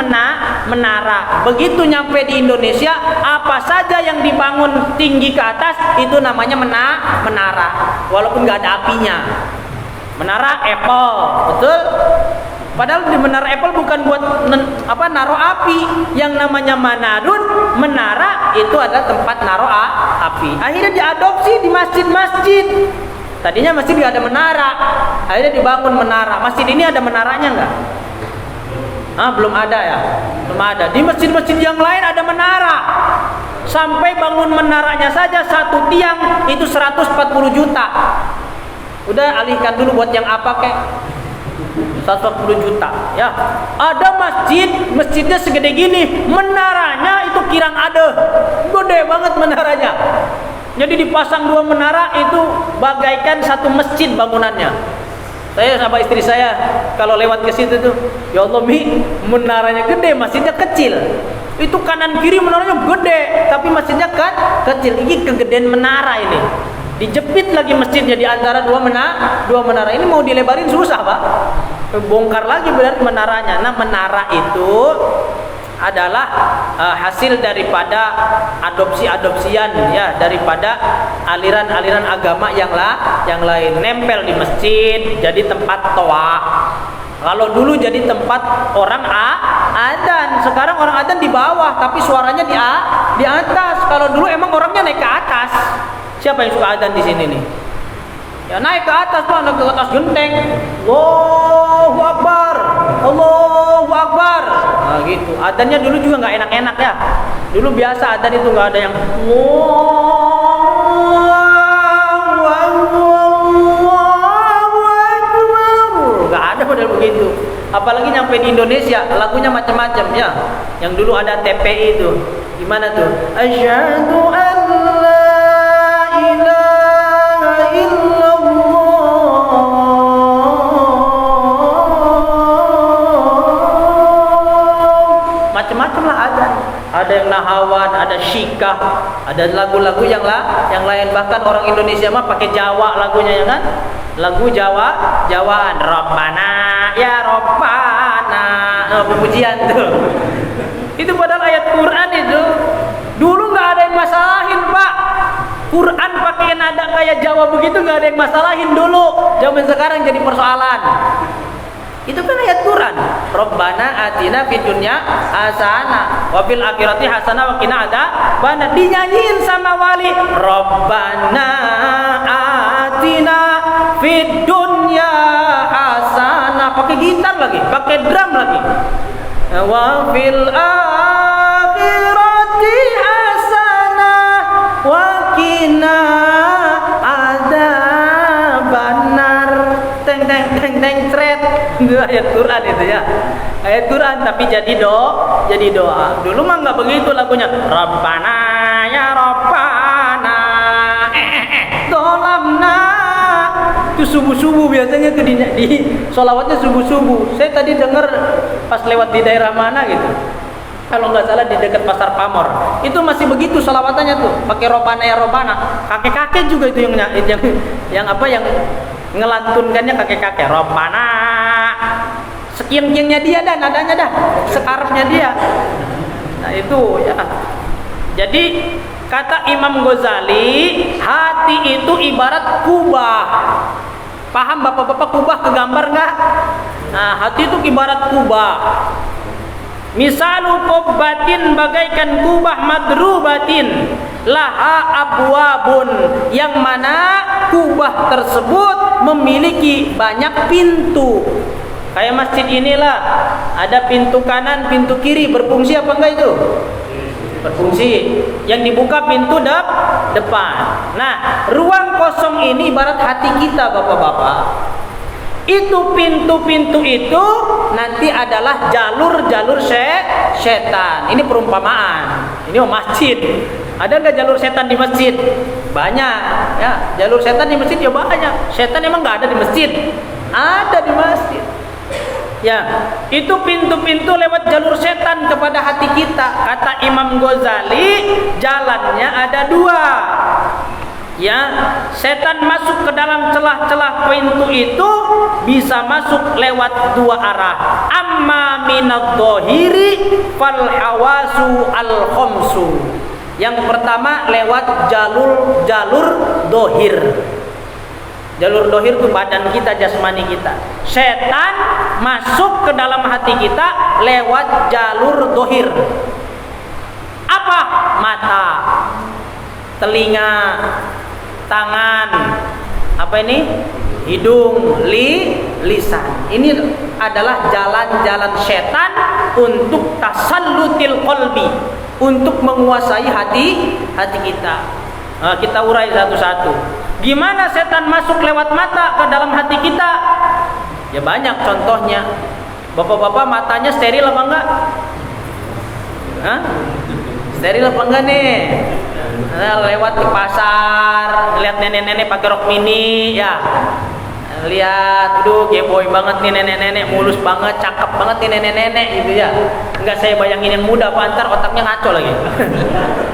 menara. Begitu nyampe di Indonesia, apa saja yang dibangun tinggi ke atas itu namanya menara, walaupun nggak ada apinya. Menara Apple, betul? Padahal di menara Apple bukan buat naruh api. Yang namanya menara itu adalah tempat naruh api. Akhirnya diadopsi di masjid-masjid. Tadinya masjid nggak ada menara, akhirnya dibangun menara. Masjid ini ada menaranya nggak? Belum ada ya, belum ada. Di masjid-masjid yang lain ada menara. Sampai bangun menaranya saja satu tiang itu 140 juta. Udah alihkan dulu buat yang apa kek? 140 juta ya. Ada masjidnya segede gini, menaranya itu kirang ada, gede banget menaranya. Jadi dipasang 2 menara itu bagaikan satu masjid bangunannya. Saya sama istri saya kalau lewat ke situ tuh, ya Allah menaranya gede, masjidnya kecil. Itu kanan kiri menaranya gede, tapi masjidnya kan kecil. Ini kegedean menara ini. Dijepit lagi masjidnya di antara dua menara. Ini mau dilebarin susah, Pak. Bongkar lagi berarti menaranya. Nah, menara itu adalah hasil daripada adopsi-adopsian ya, daripada aliran-aliran agama yang lain. Nempel di masjid jadi tempat toa. Kalau dulu jadi tempat orang adzan, sekarang orang adzan di bawah tapi suaranya di atas. Kalau dulu emang orangnya naik ke atas. Siapa yang suka adzan di sini nih? Ya naik ke atas Pak, naik ke atas genteng. Allahu Akbar. Allahu Akbar. Nah gitu. Adzannya dulu juga nggak enak-enak ya. Dulu biasa adzan itu nggak ada yang nggak ada model begitu. Apalagi nyampe di Indonesia, lagunya macam-macam ya. Yang dulu ada TPI itu. Gimana tuh? Asyhadu an la ilaha illallah. Macam-macam lah ada. Ada yang nahawan, ada syikah, ada lagu-lagu yang lain. Bahkan orang Indonesia mah pakai Jawa lagunya ya kan? Lagu Jawaan. Rabbana ya Rabbana. Pujian tuh. Itu padahal ayat Quran itu. Dulu nggak ada yang masalahin Pak. Quran pakai nada kayak Jawa begitu nggak ada yang masalahin dulu. Zaman sekarang jadi persoalan. Itu kan ayat Quran. Rabbana atina fid dunya hasanah wa fil akhirati hasanah wa qina adzabannar. Dinyanyiin sama wali. Rabbana atina fid dunya hasanah, pakai gitar lagi, pakai drum lagi. Wa fil akhirati hasanah wa qina adzabannar. Teng tret. Itu ayat Quran itu ya. Ayat Quran tapi jadi doa. Dulu mah enggak begitu lagunya. Rabbana ya Rabbana. Dolamna. Itu subuh-subuh biasanya tuh di sholawatnya subuh-subuh. Saya tadi dengar pas lewat di daerah mana gitu. Kalau nggak salah di dekat Pasar Pamor. Itu masih begitu sholawatannya tuh. Pakai Rabbana ya Rabbana. Kakek-kakek juga itu yang ngelantunkannya kakek-kakek. Rabbana. Sekian-kiannya dia dah, nadanya dah. Sekarapnya dia. Nah itu ya. Jadi kata Imam Ghazali, hati itu ibarat kubah. Paham bapak-bapak kubah kegambar nggak? Nah hati itu ibarat kubah. Misalu qubbatin bagaikan kubah madrubatin laha abwabun, yang mana kubah tersebut memiliki banyak pintu. Kayak masjid inilah, ada pintu kanan, pintu kiri, berfungsi apa enggak itu? Berfungsi. Yang dibuka pintu depan. Nah, ruang kosong ini ibarat hati kita, bapak-bapak. Itu pintu-pintu itu nanti adalah jalur-jalur setan. Ini perumpamaan. Ini masjid. Ada nggak jalur setan di masjid? Banyak. Ya, jalur setan di masjid ya banyak. Setan emang nggak ada di masjid? Ada di masjid. Ya, itu pintu-pintu lewat jalur setan kepada hati kita. Kata Imam Ghazali, jalannya ada dua. Ya, setan masuk ke dalam celah-celah pintu itu bisa masuk lewat dua arah. Amma minadh-dhahiri fal hawasu al-khamsu. Yang pertama lewat jalur dohir. Jalur dohir itu badan kita, jasmani kita. Setan masuk ke dalam hati kita lewat jalur dohir. Apa? Mata, telinga, tangan, apa ini? Hidung, lisan. Ini adalah jalan-jalan setan untuk tasallutil qalbi, untuk menguasai hati kita. Nah, kita urai satu-satu. Gimana setan masuk lewat mata ke dalam hati kita? Ya banyak contohnya. Bapak-bapak matanya steril apa enggak? Hah? Steril apa enggak nih? Lewat ke pasar, lihat nenek-nenek pakai rok mini, ya. Lihat, aduh, geboy banget nih nenek-nenek, mulus banget, cakep banget nih nenek-nenek gitu ya. Enggak saya bayangin yang muda, pantar otaknya ngaco lagi.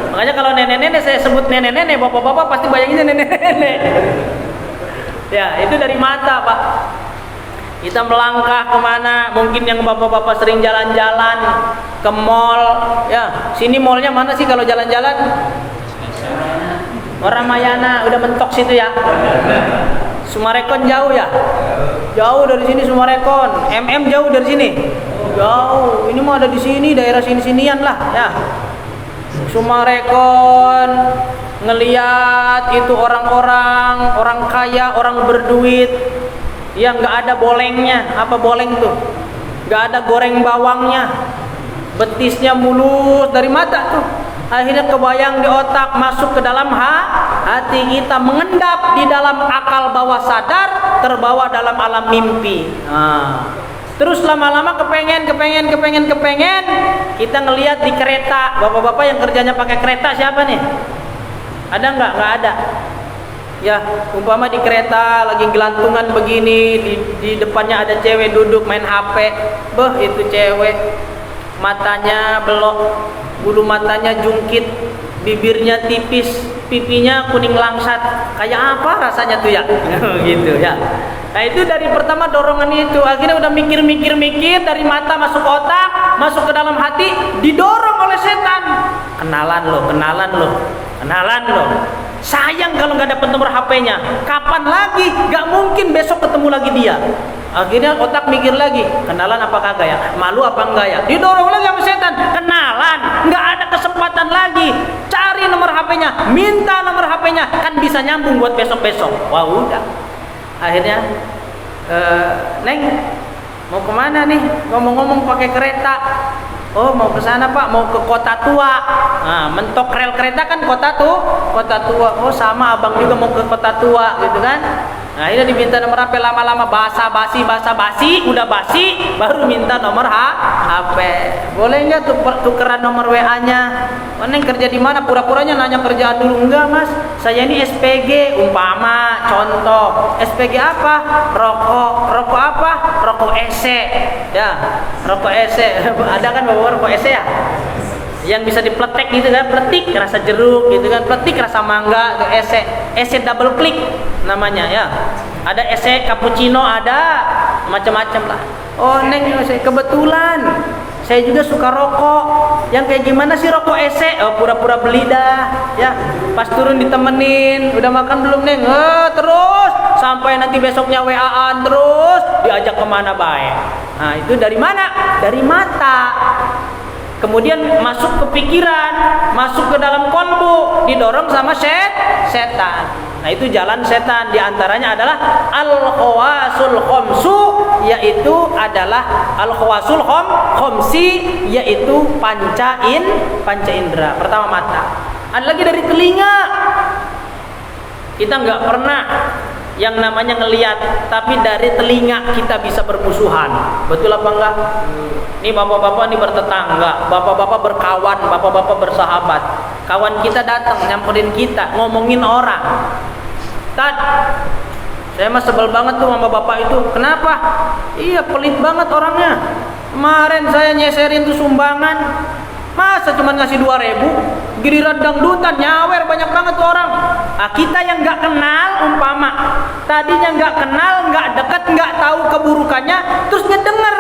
Makanya kalau nenek-nenek saya sebut nenek-nenek, bapak-bapak pasti bayanginnya nenek-nenek. Ya, itu dari mata, Pak. Kita melangkah kemana? Mungkin yang bapak-bapak sering jalan-jalan ke mall, ya. Sini mallnya mana sih kalau jalan-jalan? Ramayana, udah mentok situ ya. Sumarekon jauh ya? Jauh dari sini Sumarekon. Jauh dari sini? Jauh. Ini mah ada di sini, daerah sini-sinian lah ya. Sumarekon, ngeliat itu orang-orang, orang kaya, orang berduit, yang nggak ada bolengnya. Apa boleng tuh? Nggak ada goreng bawangnya, betisnya mulus dari mata tuh. Akhirnya kebayang di otak, masuk ke dalam hati kita, mengendap di dalam akal bawah sadar, terbawa dalam alam mimpi. Terus lama-lama kepengen, kita ngelihat di kereta. Bapak-bapak yang kerjanya pakai kereta siapa nih? Ada nggak? Nggak ada. Ya, umpama di kereta lagi gelantungan begini, di depannya ada cewek duduk main HP. Itu cewek matanya belok, bulu matanya jungkit, bibirnya tipis, pipinya kuning langsat. Kayak apa rasanya tuh ya? Gitu ya. Nah itu dari pertama dorongan itu, akhirnya udah mikir dari mata masuk otak, masuk ke dalam hati, didorong oleh setan. Kenalan lo. Sayang kalau nggak dapet nomor HP-nya. Kapan lagi? Gak mungkin besok ketemu lagi dia. Akhirnya otak mikir lagi, kenalan apa kagak ya? Malu apa enggak ya? Didorong lagi sama setan. Kenalan, nggak ada kesempatan lagi. Cari nomor HP-nya, minta nomor HP-nya, kan bisa nyambung buat besok-besok. Wah udah. Akhirnya, Neng, mau kemana nih? Ngomong-ngomong pakai kereta. Oh mau ke sana Pak, mau ke Kota Tua. Nah, mentok rel kereta kan Kota Tua. Oh sama abang juga mau ke Kota Tua, gitu kan? Nah ini diminta nomor HP, lama-lama basa-basi, udah basi, baru minta nomor HP. Boleh nggak tukeran nomor WA-nya? Neng kerja di mana? Pura-puranya nanya kerjaan dulu. Enggak Mas, saya ini SPG, umpama, contoh. SPG apa? Rokok apa? Rokok ESE. Ya, rokok ESE. Ada kan bawa rokok ESE ya? Yang bisa dipletek gitu kan, pletik rasa jeruk gitu kan, pletik rasa mangga, itu ESE double click namanya ya. Ada ESE cappuccino, ada macam-macam lah. Oh Neng, kebetulan saya juga suka rokok. Yang kayak gimana sih rokok ESE? Oh pura-pura beli dah ya. Pas turun ditemenin, udah makan belum Neng? Terus sampai nanti besoknya WA-an terus, diajak kemana baik. Nah itu dari mana? Dari mata. Kemudian masuk ke pikiran, masuk ke dalam kolbu, didorong sama setan. Nah itu jalan setan. Di antaranya adalah al-khawasul khamsu, yaitu adalah al-khawasul khamsi, yaitu panca indera. Pertama mata. Ada lagi dari telinga. Kita nggak pernah yang namanya ngelihat, tapi dari telinga kita bisa bermusuhan. Betul apa enggak? Ini bapak-bapak ini bertetangga, bapak-bapak berkawan, bapak-bapak bersahabat. Kawan kita datang nyamperin kita, ngomongin orang. Saya mah sebel banget tuh sama bapak itu. Kenapa? Iya pelit banget orangnya. Kemarin saya nyeserin tuh sumbangan, masa cuma ngasih 2.000, giliran dangdutan nyawer banyak banget tuh orang. Nah, kita yang nggak kenal umpama, tadinya nggak kenal, nggak dekat, nggak tahu keburukannya, terus ngedenger.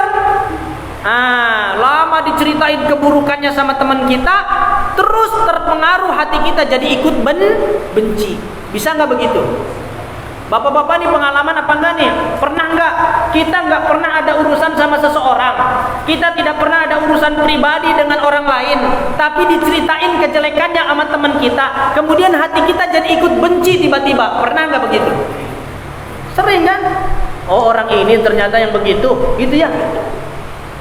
Lama diceritain keburukannya sama teman kita, terus terpengaruh hati kita jadi ikut benci. Bisa nggak begitu? Bapak-bapak nih pengalaman apa enggak nih? Pernah enggak? Kita enggak pernah ada urusan sama seseorang, kita tidak pernah ada urusan pribadi dengan orang lain, tapi diceritain kejelekannya sama teman kita, kemudian hati kita jadi ikut benci tiba-tiba. Pernah enggak begitu? Sering kan? Oh orang ini ternyata yang begitu, gitu ya.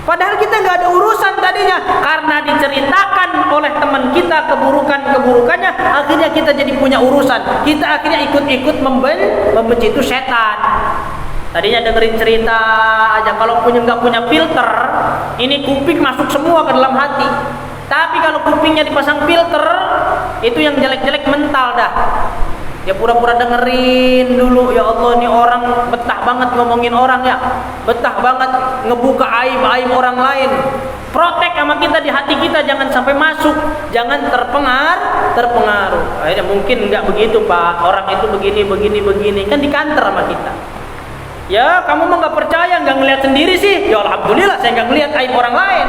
Padahal kita nggak ada urusan tadinya, karena diceritakan oleh teman kita keburukannya, akhirnya kita jadi punya urusan. Kita akhirnya ikut-ikut membenci. Itu setan. Tadinya dengerin cerita aja, kalau nggak punya filter, ini kuping masuk semua ke dalam hati. Tapi kalau kupingnya dipasang filter, itu yang jelek-jelek mental dah. Ya pura-pura dengerin dulu. Ya Allah, ini orang betah banget ngomongin orang ya, betah banget ngebuka aib-aib orang lain. Protek sama kita di hati kita, jangan sampai masuk, jangan terpengaruh. Akhirnya mungkin nggak begitu Pak, orang itu begini kan di kantor sama kita. Ya kamu mah nggak percaya, nggak ngelihat sendiri sih. Ya alhamdulillah saya nggak ngelihat aib orang lain.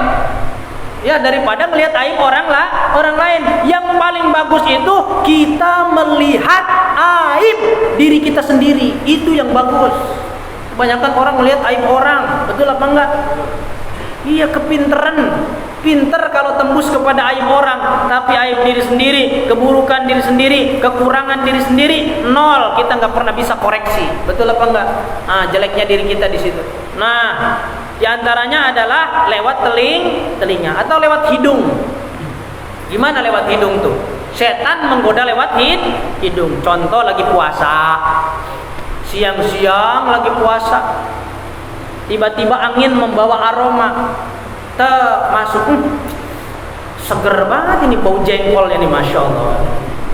Ya daripada melihat aib orang lain. Yang paling bagus itu kita melihat aib diri kita sendiri. Itu yang bagus. Kebanyakan orang melihat aib orang. Betul apa enggak? Iya, kepinteran. Pinter kalau tembus kepada aib orang, tapi aib diri sendiri, keburukan diri sendiri, kekurangan diri sendiri, nol. Kita nggak pernah bisa koreksi. Betul apa enggak? Jeleknya diri kita di situ. Nah, diantaranya adalah lewat telinga atau lewat hidung. Gimana lewat hidung tuh? Setan menggoda lewat hidung. Contoh lagi puasa, siang-siang lagi puasa, tiba-tiba angin membawa aroma. Masuk, seger banget ini bau jengkolnya nih, masya Allah.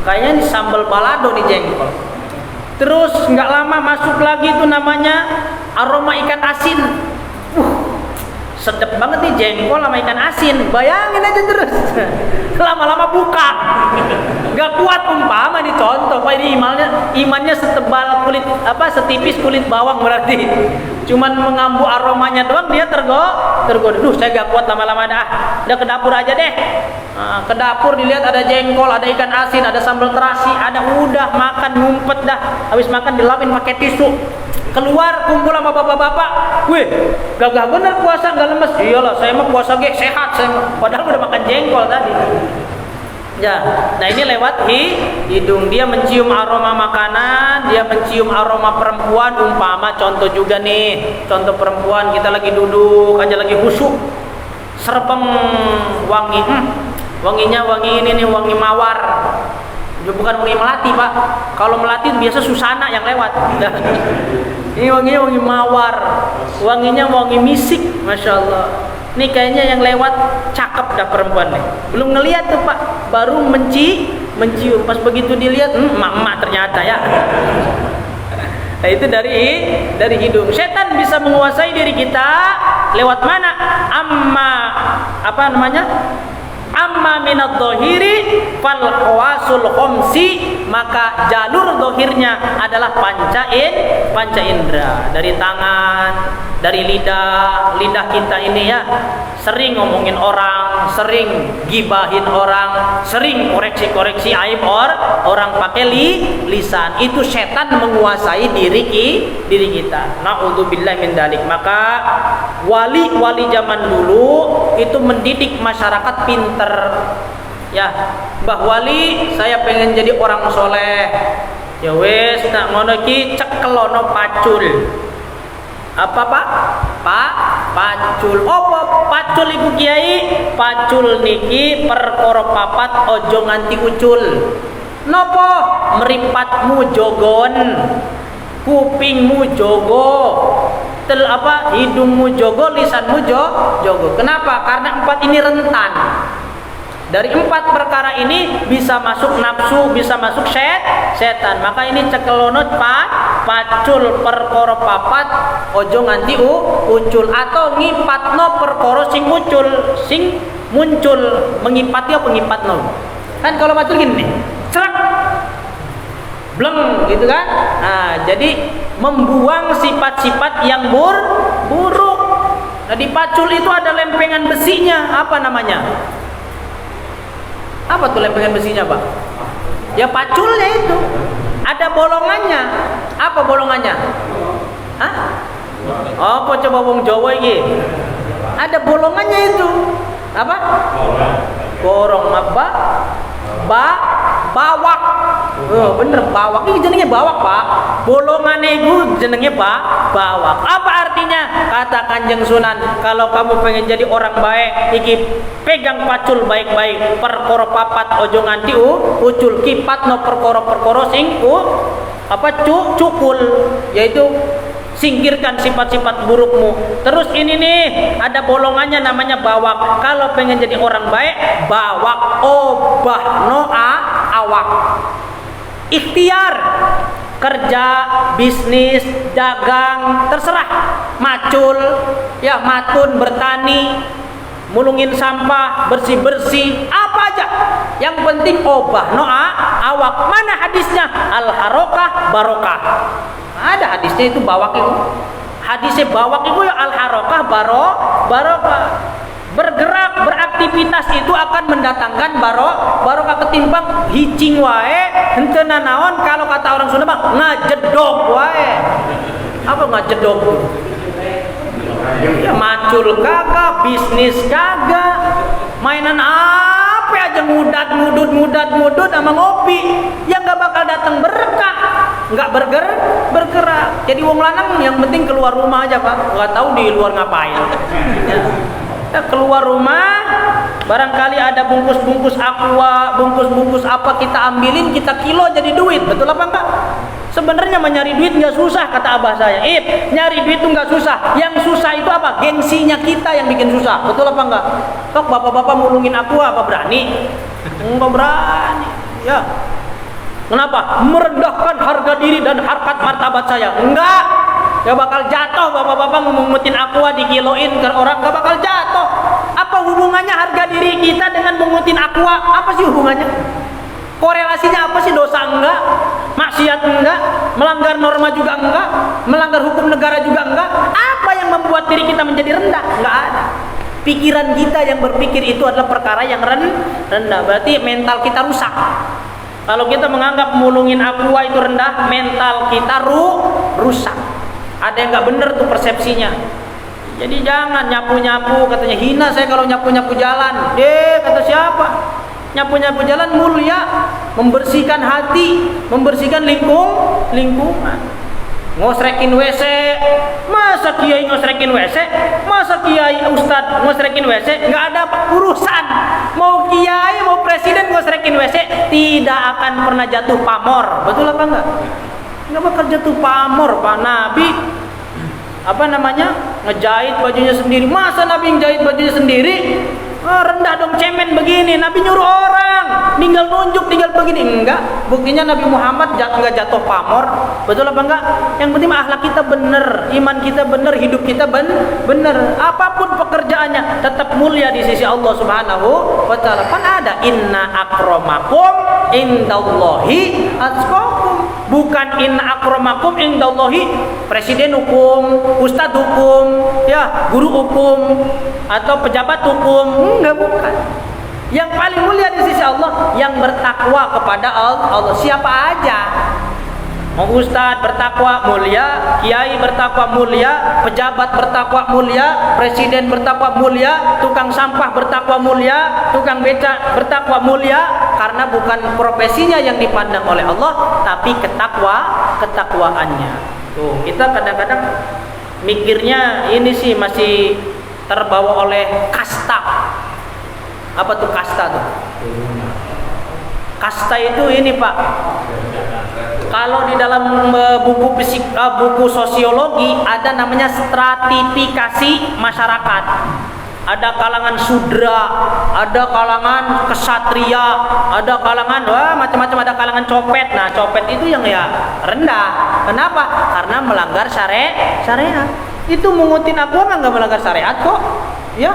Kayaknya ini sambal balado nih jengkol. Terus nggak lama masuk lagi tuh namanya aroma ikan asin. Sedap banget nih jengkol sama ikan asin. Bayangin aja terus. Lama-lama buka. Gak kuat umpama nih contoh. Pak ini imannya setebal kulit setipis kulit bawang berarti. Cuman mengambu aromanya doang dia tergoda. Duh, saya gak kuat lama-lama dah. Udah ke dapur aja deh. Ke dapur dilihat ada jengkol, ada ikan asin, ada sambal terasi, ada udah makan ngumpet dah. Habis makan dilapin pakai tisu. Keluar kumpul sama bapak-bapak, wih gagah bener puasa nggak lemes. Iyalah saya mah puasa sehat saya mah. Padahal udah makan jengkol tadi. Ya, nah ini lewat hidung, dia mencium aroma makanan, dia mencium aroma perempuan. Umpama contoh juga nih, contoh perempuan kita lagi duduk aja lagi khusyuk, serpeng wangi, wanginya wangi ini nih, wangi mawar. Bukan wangi melati pak, kalau melati biasa Susana yang lewat. Ini wanginya wangi mawar, wanginya wangi misik, masya Allah. Ini kayaknya yang lewat cakep dah perempuan nih. Belum ngelihat tuh pak, baru mencium. Pas begitu dilihat, emak ternyata ya. Nah itu dari hidung. Setan bisa menguasai diri kita lewat mana? Amma minad dhahiri fal hawasul khamsi, maka jalur dohirnya adalah panca indera. Dari tangan, dari lidah kita ini ya, sering ngomongin orang, sering gibahin orang, sering koreksi aib orang pakai lisan. Itu setan menguasai diri kita. Na'udzubillahi min dzalik. Maka wali zaman dulu itu mendidik masyarakat pintar. Ya, Mbah Wali, saya pengen jadi orang soleh. Ya wes, nak ngono ki cekelono pacul. Apa pak? Pacul. Apa pacul ibu kiai? Pacul niki perkara papat ojo nganti ucul. Nopo? Meripatmu jogon, kupingmu jogo, hidungmu jogo, lisanmu jogo. Kenapa? Karena 4 ini rentan. Dari 4 perkara ini bisa masuk nafsu, bisa masuk setan. Maka ini cekelonot pacul perkara papat ojo nganti ucul, atau ngipatno perkara sing ucul, sing muncul. Mengipati apa ngipatno? Kan kalau pacul gini nih, cerak bleng gitu kan. Nah, jadi membuang sifat-sifat yang buruk. Nah, di pacul itu ada lempengan besinya. Apa namanya? Apa tuh lempengan besinya, Pak? Ya paculnya itu. Ada bolongannya. Apa bolongannya? Hah? Apa coba wong Jawa iki? Ada bolongannya itu. Apa? Borong apa? Bawak. Oh, bener bawak. Ini jenenge bawak, Pak. Bolongannya itu jenenge bawak. Apa artinya? Kata Kanjeng Sunan, kalau kamu pengen jadi orang baik, iki pegang pacul baik-baik. Perkara papat ojo nganti ucul, kipatno perkara-perkara sing cukul, yaitu singkirkan sifat-sifat burukmu. Terus ini nih, ada bolongannya namanya bawak. Kalau pengen jadi orang baik, bawak obah noa awak. Ikhtiar, kerja, bisnis, dagang, terserah. Macul, ya matun, bertani, mulungin sampah, bersih-bersih, apa aja. Yang penting obah noa awak. Mana hadisnya? Al harokah barokah. Ada hadisnya itu bawak itu. Hadisnya bawak itu ya al harokah barokah. Bergerak, beraktivitas itu akan mendatangkan barokah. Ketimbang hicing wae henteu naon, kalau kata orang Sunda mah ngajedog wae. Apa ngajedog? Ya macul kagak, bisnis kagak. Mainan apa aja ngudut sama ngopi yang nggak bakal datang berkah, nggak bergerak. Jadi wong lanang yang penting keluar rumah aja Pak, nggak tahu di luar ngapain. Ya. Kita keluar rumah, barangkali ada bungkus-bungkus aqua, bungkus-bungkus apa kita ambilin, kita kilo jadi duit, betul apa enggak? Sebenarnya mencari duit nggak susah kata abah saya. Nyari duit itu nggak susah. Yang susah itu apa? Gengsinya kita yang bikin susah, betul apa enggak? Kok bapak-bapak mulungin aqua apa berani? Enggak berani. Ya. Kenapa? Merendahkan harga diri dan harkat martabat saya. Enggak. Ya bakal jatuh bapak-bapak memungutin aqua dikiloin ke orang, enggak bakal jatuh. Apa hubungannya harga diri kita dengan mengutin aqua? Apa sih hubungannya? Korelasinya apa sih? Dosa enggak? Maksiat enggak? Melanggar norma juga enggak? Melanggar hukum negara juga enggak? Apa yang membuat diri kita menjadi rendah? Enggak ada. Pikiran kita yang berpikir itu adalah perkara yang rendah. Berarti mental kita rusak. Kalau kita menganggap mulungin aqua itu rendah, mental kita rusak. Ada yang nggak bener tuh persepsinya. Jadi jangan nyapu-nyapu, katanya hina saya kalau nyapu-nyapu jalan. Kata siapa? Nyapu-nyapu jalan mulia, membersihkan hati, membersihkan lingkungan. Ngosrekin WC, masa kiai ngosrekin WC, masa kiai ustad ngosrekin WC, nggak ada urusan. Mau kiai mau presiden ngosrekin WC, tidak akan pernah jatuh pamor, betul apa enggak? Nggak bakal jatuh pamor. Pak Nabi ngejahit bajunya sendiri. Masa Nabi ngejahit bajunya sendiri? Rendah dong, cemen begini. Nabi nyuruh orang, tinggal nunjuk, tinggal begini. Enggak, buktinya Nabi Muhammad enggak jatuh pamor. Betul apa enggak? Yang penting akhlak kita bener, iman kita bener, hidup kita bener. Apapun pekerjaannya tetap mulia di sisi Allah Subhanahu wa taala. Kan ada inna akramakum indallahi atqakum. Bukan inna akramakum indallahi presiden hukum, ustadz hukum, ya, guru hukum atau pejabat hukum. Enggak, bukan. Yang paling mulia di sisi Allah yang bertakwa kepada Allah. Siapa aja. Mau ustadz bertakwa mulia, kiai bertakwa mulia, pejabat bertakwa mulia, presiden bertakwa mulia, tukang sampah bertakwa mulia, tukang beca bertakwa mulia, karena bukan profesinya yang dipandang oleh Allah, tapi ketakwaannya. Tuh, kita kadang-kadang mikirnya ini sih masih terbawa oleh kasta. Apa tuh kasta tuh? Kasta itu ini Pak. Kalau di dalam buku sosiologi ada namanya stratifikasi masyarakat. Ada kalangan sudra, ada kalangan kesatria, ada kalangan macam-macam, ada kalangan copet. Nah, copet itu yang ya rendah. Kenapa? Karena melanggar syariat. Itu mengutin aqua nggak melanggar syariat kok. Ya,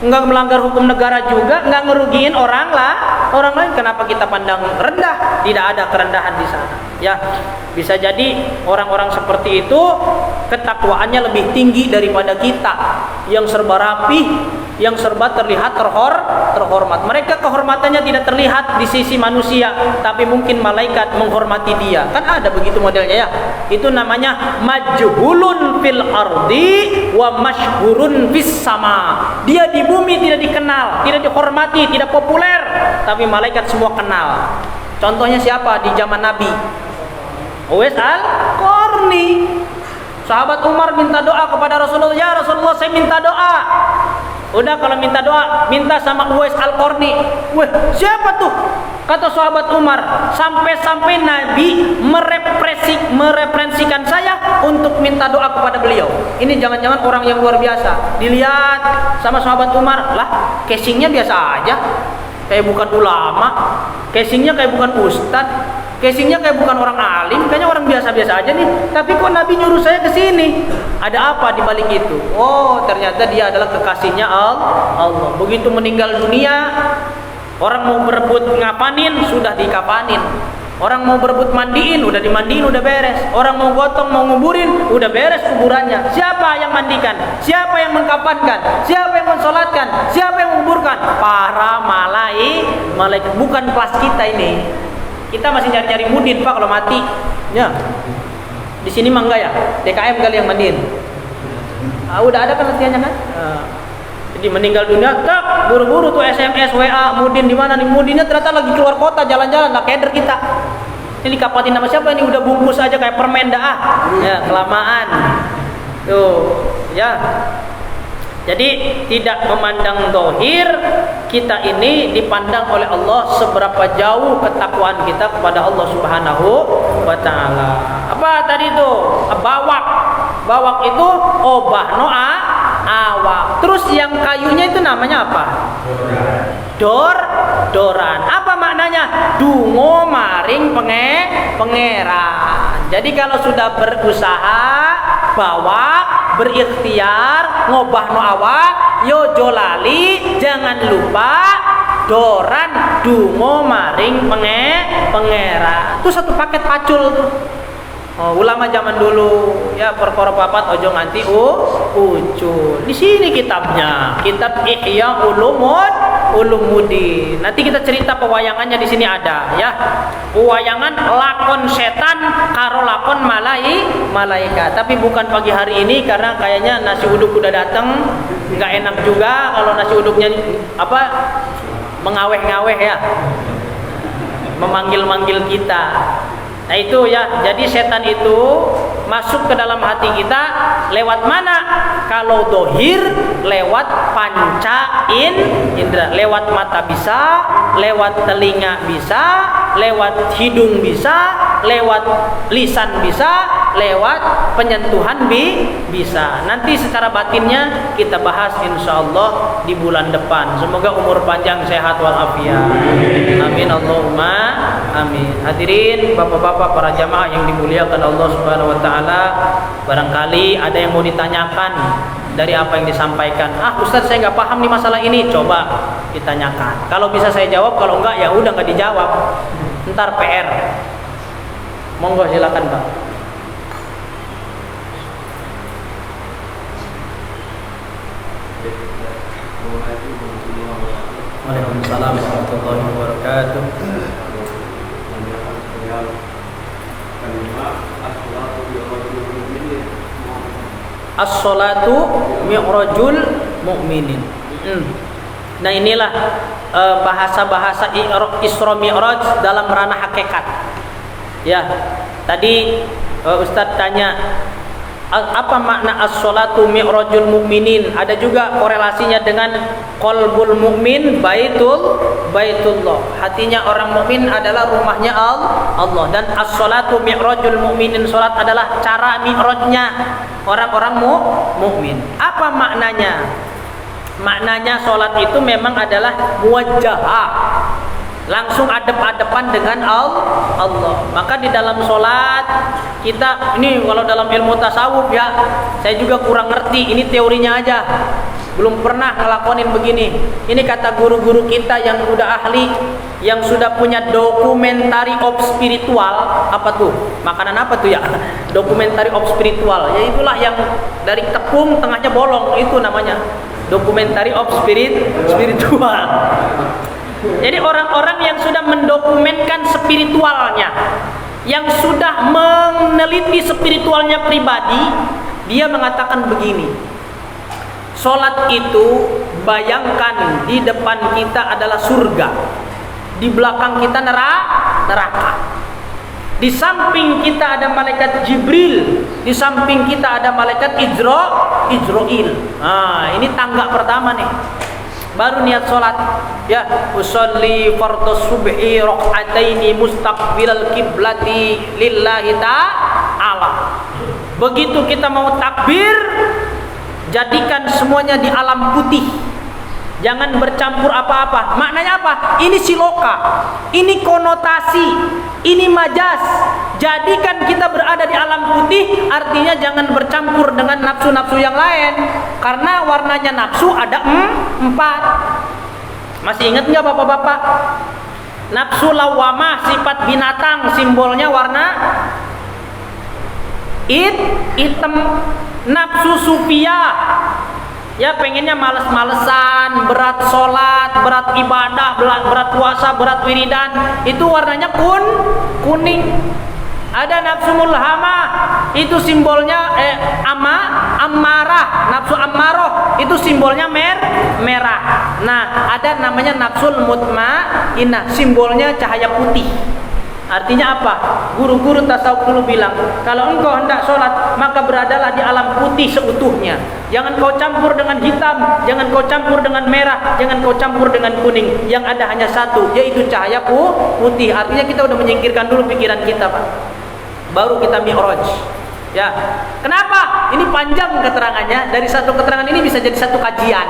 nggak melanggar hukum negara juga, nggak ngerugiin orang lain. Kenapa kita pandang rendah? Tidak ada kerendahan di sana. Ya, bisa jadi orang-orang seperti itu ketakwaannya lebih tinggi daripada kita yang serba rapih, yang serba terlihat terhormat. Mereka kehormatannya tidak terlihat di sisi manusia, tapi mungkin malaikat menghormati dia. Kan ada begitu modelnya ya. Itu namanya majhulun fil ardi wa mashhurun fis sama. Dia di bumi tidak dikenal, tidak dihormati, tidak populer, tapi malaikat semua kenal. Contohnya siapa di zaman Nabi? Uwais al-Qarni. Sahabat Umar minta doa kepada Rasulullah, ya Rasulullah saya minta doa. Udah kalau minta doa, minta sama Uwais al-Qarni. Wah, siapa tuh? Kata sahabat Umar, sampai-sampai Nabi mereferensikan saya untuk minta doa kepada beliau. Ini jangan-jangan orang yang luar biasa. Dilihat sama sahabat Umar, lah casingnya biasa aja, kayak bukan ulama, casingnya kayak bukan ustad, casingnya kayak bukan orang alim, kayaknya orang biasa-biasa aja nih. Tapi kok Nabi nyuruh saya ke sini? Ada apa di balik itu? Oh, ternyata dia adalah kekasihnya Allah. Begitu meninggal dunia, orang mau berebut ngapanin, sudah dikapanin. Orang mau berebut mandiin, udah dimandiin, udah beres. Orang mau gotong, mau nguburin, udah beres kuburannya. Siapa yang mandikan? Siapa yang mengkapankan? Siapa yang mensolatkan? Siapa yang menguburkan? Para malaikat. Bukan kelas kita ini. Kita masih nyari-nyari mudin Pak kalau mati. Ya. Di sini mah enggak ya? DKM kali yang mandiin. Udah ada kan latihannya kan? Jadi meninggal dunia, tak buru-buru tuh SMS, WA, Mudin di mana nih? Mudinnya ternyata lagi keluar kota jalan-jalan, nggak keder kita. Ini dikapatin nama siapa ini? Udah bungkus aja kayak permen dah. Ya, kelamaan. Tuh, ya. Jadi tidak memandang zahir, kita ini dipandang oleh Allah seberapa jauh ketakwaan kita kepada Allah Subhanahu wa taala. Apa tadi itu? Bawak. Bawak itu obah noa awak. Terus yang kayunya itu namanya apa? Doran. Apa maknanya? Dungo maring pangeran. Jadi kalau sudah berusaha bawak, berikhtiar ngobah no awak, yo jolali, jangan lupa doran dungo maring pangeran. Itu satu paket pacul tuh. Ulama zaman dulu ya perkara papat ojo nganti ucul. Di sini kitabnya, kitab Ihya Ulumuddin. Nanti kita cerita pewayangannya di sini ada ya. Pewayangan lakon setan karo lakon malaikat. Tapi bukan pagi hari ini karena kayaknya nasi uduk udah datang. Nggak enak juga kalau nasi uduknya apa mengaweh-ngaweh ya. Memanggil-manggil kita. Nah itu ya, jadi setan itu masuk ke dalam hati kita lewat mana? Kalau dohir lewat panca indra, lewat mata bisa, lewat telinga bisa, lewat hidung bisa, lewat lisan bisa, lewat penyentuhan bisa. Nanti secara batinnya kita bahas insyaallah di bulan depan. Semoga umur panjang, sehat walafiat. Amin Allahumma amin. Hadirin bapak-bapak para jamaah yang dimuliakan Allah Subhanahu wa taala, barangkali ada yang mau ditanyakan dari apa yang disampaikan. Ustaz saya nggak paham nih masalah ini, coba ditanyakan. Kalau bisa saya jawab, kalau enggak ya udah nggak dijawab. Ntar PR. Monggo silakan Pak. Waalaikumsalam warahmatullahi wabarakatuh. As-salatu mi'rajul mu'minin. Nah inilah bahasa-bahasa Isra Mi'raj dalam ranah hakikat. Ya, tadi Ustadz tanya apa makna as-salatu mi'rajul mu'minin? Ada juga korelasinya dengan qalbul mu'min baitullah. Hatinya orang mukmin adalah rumahnya Allah. Dan as-salatu mi'rajul mu'minin, salat adalah cara mi'rajnya orang-orang mukmin. Apa maknanya? Maknanya salat itu memang adalah muwajjahah, langsung adep-adepan dengan Allah. Maka di dalam sholat kita ini kalau dalam ilmu tasawuf ya, saya juga kurang ngerti, ini teorinya aja, belum pernah ngelakonin begini. Ini kata guru-guru kita yang udah ahli, yang sudah punya dokumentari of spiritual. Apa tuh? Makanan apa tuh ya? Dokumentari of spiritual. Ya itulah yang dari tepung tengahnya bolong, itu namanya dokumentari of spiritual. Jadi orang-orang yang sudah mendokumentkan spiritualnya, yang sudah meneliti spiritualnya pribadi, dia mengatakan begini: sholat itu bayangkan di depan kita adalah surga, di belakang kita neraka. Di samping kita ada malaikat Jibril, di samping kita ada malaikat Israil. Nah, ini tangga pertama nih. Baru niat sholat ya, usolli fardhu subhi rakaataini mustaqbilal kiblati lillahi ta'ala. Begitu kita mau takbir, jadikan semuanya di alam putih, jangan bercampur apa-apa. Maknanya apa? Ini siloka, ini konotasi, ini majas. Jadikan kita berada di alam putih, artinya jangan bercampur dengan nafsu-nafsu yang lain. Karena warnanya nafsu ada 4. Masih ingat nggak bapak-bapak? Nafsu lawamah, sifat binatang, simbolnya warna hitam. Nafsu sufiyah, ya pengennya males-malesan, berat sholat, berat ibadah, berat puasa, berat wiridan, itu warnanya kuning. Ada nafsu mulhamah, itu simbolnya ammarah, nafsu ammaroh, itu simbolnya merah. Nah, ada namanya nafsul mutmainnah, simbolnya cahaya putih. Artinya apa? Guru-guru tasawuf dulu bilang, kalau engkau hendak sholat, maka beradalah di alam putih seutuhnya. Jangan kau campur dengan hitam, jangan kau campur dengan merah, jangan kau campur dengan kuning. Yang ada hanya satu, yaitu cahaya putih. Artinya kita udah menyingkirkan dulu pikiran kita, Pak. Baru kita mi'raj. Ya. Kenapa? Ini panjang keterangannya. Dari satu keterangan ini bisa jadi satu kajian.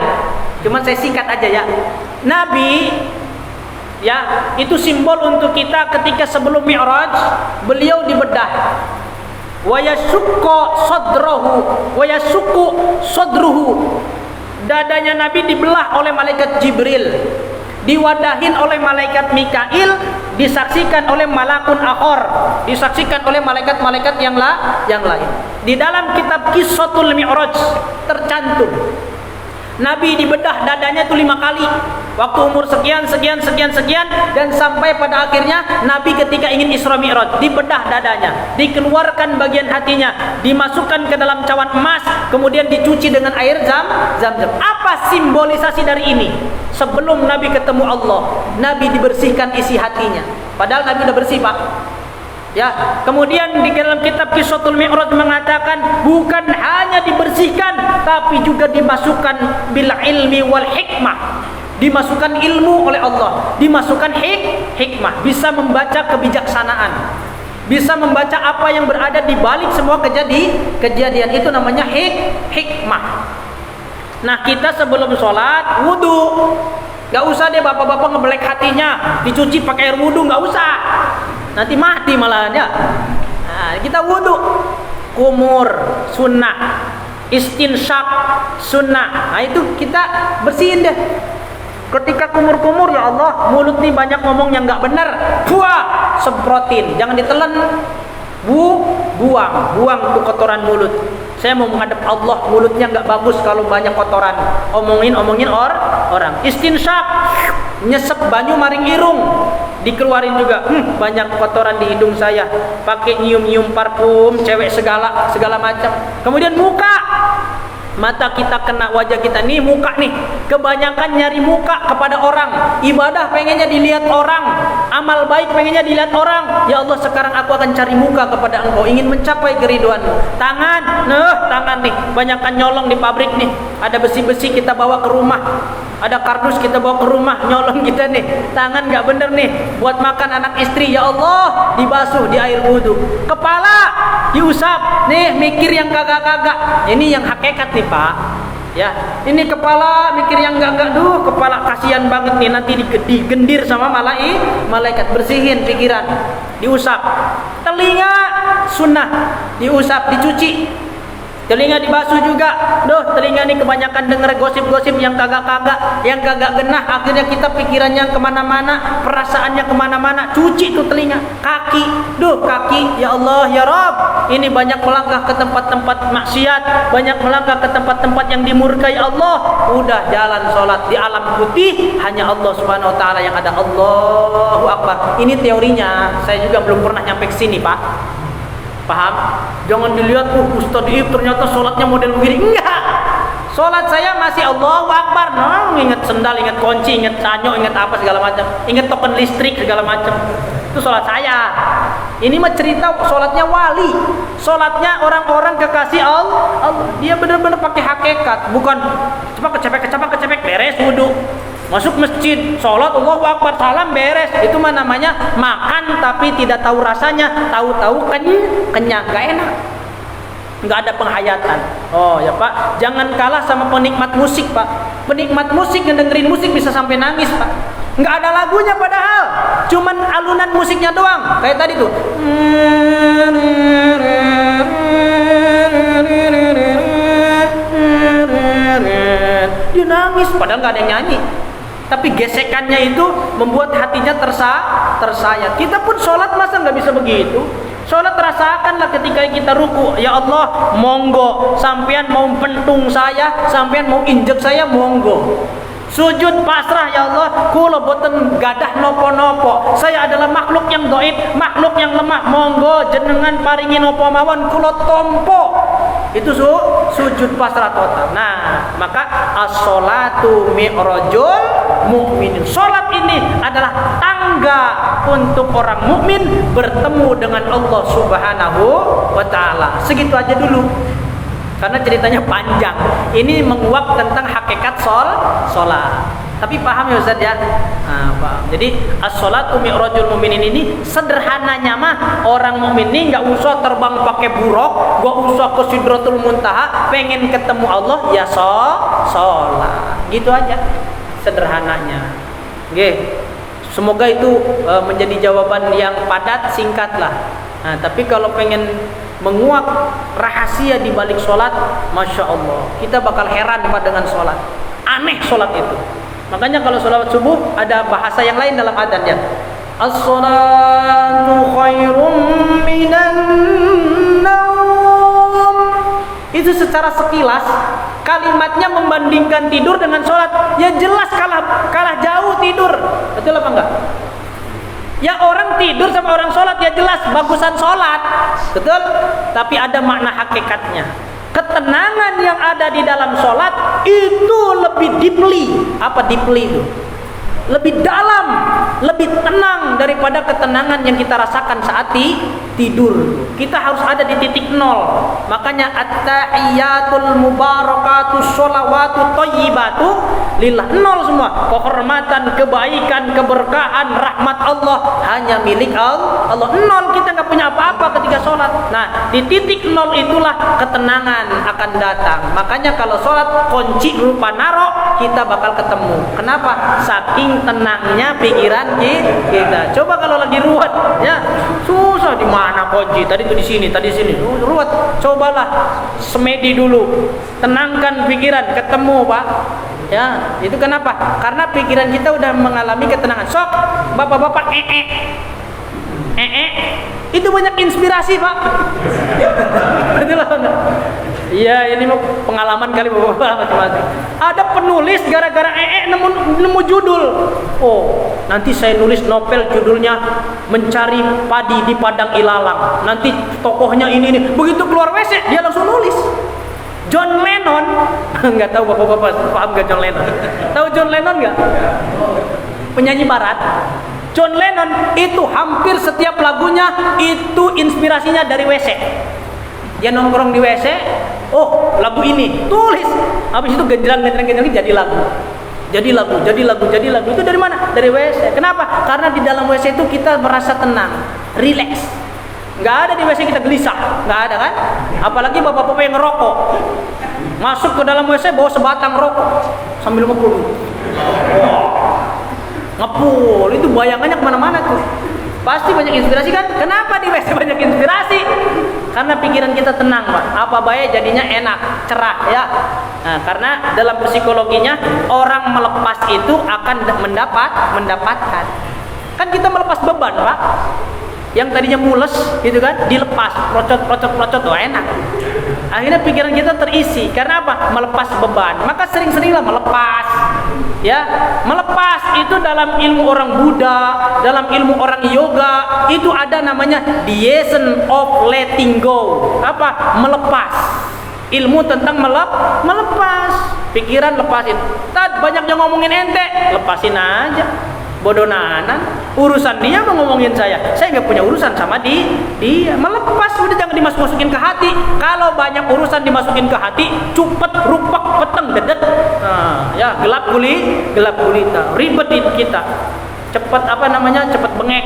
Cuman saya singkat aja ya. Nabi, ya, itu simbol untuk kita ketika sebelum mi'raj, beliau dibedah. Wa yashukku sadruhu. Dadanya Nabi dibelah oleh malaikat Jibril, diwadahin oleh malaikat Mikail, disaksikan oleh malakun akhor, disaksikan oleh malaikat-malaikat yang lain. Di dalam kitab Qissatul Mi'raj tercantum Nabi dibedah dadanya itu 5 kali. Waktu umur sekian, dan sampai pada akhirnya Nabi ketika ingin Isra Mi'raj dibedah dadanya, dikeluarkan bagian hatinya, dimasukkan ke dalam cawan emas, kemudian dicuci dengan air zam-zam. Apa simbolisasi dari ini? Sebelum Nabi ketemu Allah, Nabi dibersihkan isi hatinya. Padahal Nabi udah bersih, Pak. Ya, kemudian di dalam kitab Qissatul Mi'raj mengatakan bukan hanya dibersihkan, tapi juga dimasukkan bil ilmi wal hikmah. Dimasukkan ilmu oleh Allah, dimasukkan hikmah, bisa membaca kebijaksanaan, bisa membaca apa yang berada di balik semua kejadian itu namanya hikmah. Nah, kita sebelum sholat wudu, gak usah deh bapak-bapak ngebelek hatinya, dicuci pakai air wudu, gak usah. Nanti mati malahan ya. Nah, kita wudu, kumur sunnah, istinsyak sunnah. Nah, itu kita bersihin deh. Ketika kumur-kumur, ya Allah, mulut nih banyak ngomong yang nggak benar, buah, semprotin, jangan ditelan, buang tuh kotoran mulut. Saya mau menghadap Allah, mulutnya nggak bagus kalau banyak kotoran, omongin orang. Istinsyak, nyesep banyu maring irung, dikeluarin juga. Banyak kotoran di hidung saya, pakai nyium parfum cewek segala macam. Kemudian muka, mata kita kena wajah kita nih, muka nih, kebanyakan nyari muka kepada orang. Ibadah pengennya dilihat orang, amal baik pengennya dilihat orang. Ya Allah, sekarang aku akan cari muka kepada Engkau, ingin mencapai keriduan-Mu. Tangan nih, banyakan nyolong di pabrik nih. Ada besi-besi kita bawa ke rumah, ada kardus kita bawa ke rumah, nyolong kita nih. Tangan gak bener nih, buat makan anak istri, ya Allah, dibasuh di air wudu. Kepala diusap, nih mikir yang kagak-kagak. Ini yang hakikat nih, Pak. Ya, ini kepala mikir yang enggak, kepala kasihan banget nih, nanti digendir sama malaikat. Bersihin pikiran, diusap. Telinga sunnah, diusap, dicuci. Telinga dibasuh juga. Telinga ini kebanyakan denger gosip-gosip yang kagak-kagak, yang kagak genah. Akhirnya kita pikirannya kemana-mana, perasaannya kemana-mana. Cuci tuh telinga. Kaki, kaki, ya Allah, ya Rabb, ini banyak melangkah ke tempat-tempat maksiat, banyak melangkah ke tempat-tempat yang dimurkai Allah. Udah jalan sholat di alam putih, hanya Allah Subhanahu Wa Taala yang ada. Allahu Akbar. Ini teorinya, saya juga belum pernah nyampe ke sini, Pak. Paham? Jangan dilihat, Ustaz Iib ternyata sholatnya model begini. Enggak. Sholat saya masih Allahu Akbar. Ingat sendal, ingat kunci, ingat sanyo, ingat apa segala macam, ingat token listrik segala macam. Itu sholat saya. Ini mah cerita sholatnya wali, sholatnya orang-orang kekasih Allah. Dia benar-benar pakai hakikat, bukan cuma kecepek beres wudu. Masuk masjid, sholat, Allahu Akbar, salam, beres. Itu mah namanya makan tapi tidak tahu rasanya, tahu-tahu kenyang, gak enak, nggak ada penghayatan. Oh ya Pak, jangan kalah sama penikmat musik, Pak. Penikmat musik ngedengerin musik bisa sampai nangis, Pak. Nggak ada lagunya padahal, cuman alunan musiknya doang. Kayak tadi tuh, dia nangis padahal nggak ada yang nyanyi. Tapi gesekannya itu membuat hatinya tersayat. Kita pun sholat masa nggak bisa begitu? Sholat rasakanlah ketika kita ruku. Ya Allah, monggo. Sampean mau pentung saya, sampean mau injek saya, monggo. Sujud pasrah, ya Allah, kula boten gadah nopo-nopo. Saya adalah makhluk yang dhaif, makhluk yang lemah. Monggo jenengan paringi nopo mawon, kula tompo. itu sujud pasrah total. Nah, maka as-sholatu mi'rajul mukminin. Salat ini adalah tangga untuk orang mukmin bertemu dengan Allah Subhanahu wa taala. Segitu aja dulu. Karena ceritanya panjang. Ini menguak tentang hakikat salat. Tapi paham ya Ustaz ya? Nah, paham. Jadi as-sholatu mi'rajul mukminin ini sederhananya mah orang mukmin ini enggak usah terbang pakai buruk, enggak usah ke Sidratul Muntaha, pengen ketemu Allah ya sholat. Gitu aja sederhananya. Nggih. Semoga itu menjadi jawaban yang padat, singkat lah. Nah, tapi kalau pengen menguak rahasia di balik sholat, Masya Allah, kita bakal heran dengan sholat. Aneh sholat itu. Makanya kalau sholat subuh ada bahasa yang lain dalam adzannya. As-sholatu khairum minan naum. Itu secara sekilas kalimatnya membandingkan tidur dengan sholat, ya jelas kalah jauh tidur. Betul apa enggak? Ya orang tidur sama orang sholat ya jelas bagusan sholat, betul. Tapi ada makna hakikatnya. Ketenangan yang ada di dalam sholat itu lebih deeply. Apa deeply itu? Lebih dalam, lebih tenang daripada ketenangan yang kita rasakan saat tidur. Kita harus ada di titik nol. Makanya at-tahiyatul mubarakatus sholawatu thayyibatu lillah. Nol semua. Kehormatan, kebaikan, keberkahan, rahmat Allah hanya milik Allah. Nol, kita nggak punya apa-apa ketika sholat. Nah, di titik nol itulah ketenangan akan datang. Makanya kalau sholat kunci rupa naro, kita bakal ketemu. Kenapa? Saking tenangnya pikiran kita. Coba kalau lagi ruwet, ya susah di mana kunci. Tadi itu di sini, tadi di sini. Ruwet. Cobalah semedi dulu. Tenangkan pikiran, ketemu, Pak. Ya, itu kenapa? Karena pikiran kita udah mengalami ketenangan. Sok, bapak-bapak itu banyak inspirasi, Pak. Betul enggak? Iya, ini mau pengalaman kali bapak-bapak macam-macam. Ada penulis gara-gara nemu judul. Oh, nanti saya nulis novel judulnya Mencari Padi di Padang Ilalang. Nanti tokohnya ini. Begitu keluar WC, dia langsung nulis. John Lennon, nggak tahu bapak-bapak paham nggak John Lennon? Tahu John Lennon nggak? Penyanyi barat. John Lennon itu hampir setiap lagunya itu inspirasinya dari WC. Dia nongkrong di WC, oh lagu ini, tulis. Habis itu genjreng jadi lagu. Jadi lagu. Itu dari mana? Dari WC. Kenapa? Karena di dalam WC itu kita merasa tenang, relax. Nggak ada di WC kita gelisah, nggak ada kan? Apalagi bapak-bapak yang ngerokok, masuk ke dalam WC bawa sebatang rokok sambil ngepul. Ngepul itu bayangannya kemana-mana tuh. Pasti banyak inspirasi kan? Kenapa di WC banyak inspirasi? Karena pikiran kita tenang, Pak. Apa baik jadinya enak, cerah ya. Nah, karena dalam psikologinya orang melepas itu akan mendapatkan. Kan kita melepas beban, Pak. Yang tadinya mules gitu kan, dilepas, procot, oh enak. Akhirnya pikiran kita terisi. Karena apa? Melepas beban. Maka sering-seringlah melepas. Ya, melepas itu dalam ilmu orang Buddha, dalam ilmu orang yoga, itu ada namanya the essence of letting go. Apa? Melepas. Ilmu tentang melepas. Pikiran lepasin. Tad banyak yang ngomongin ente, lepasin aja. Bodoh nanan, urusan dia mau ngomongin saya nggak punya urusan sama dia. Melepas, udah jangan dimasukin ke hati. Kalau banyak urusan dimasukin ke hati, cupet, rupak, peteng, dedet. Nah, ya gelap gulita, ribetin kita. Cepet cepet bengek.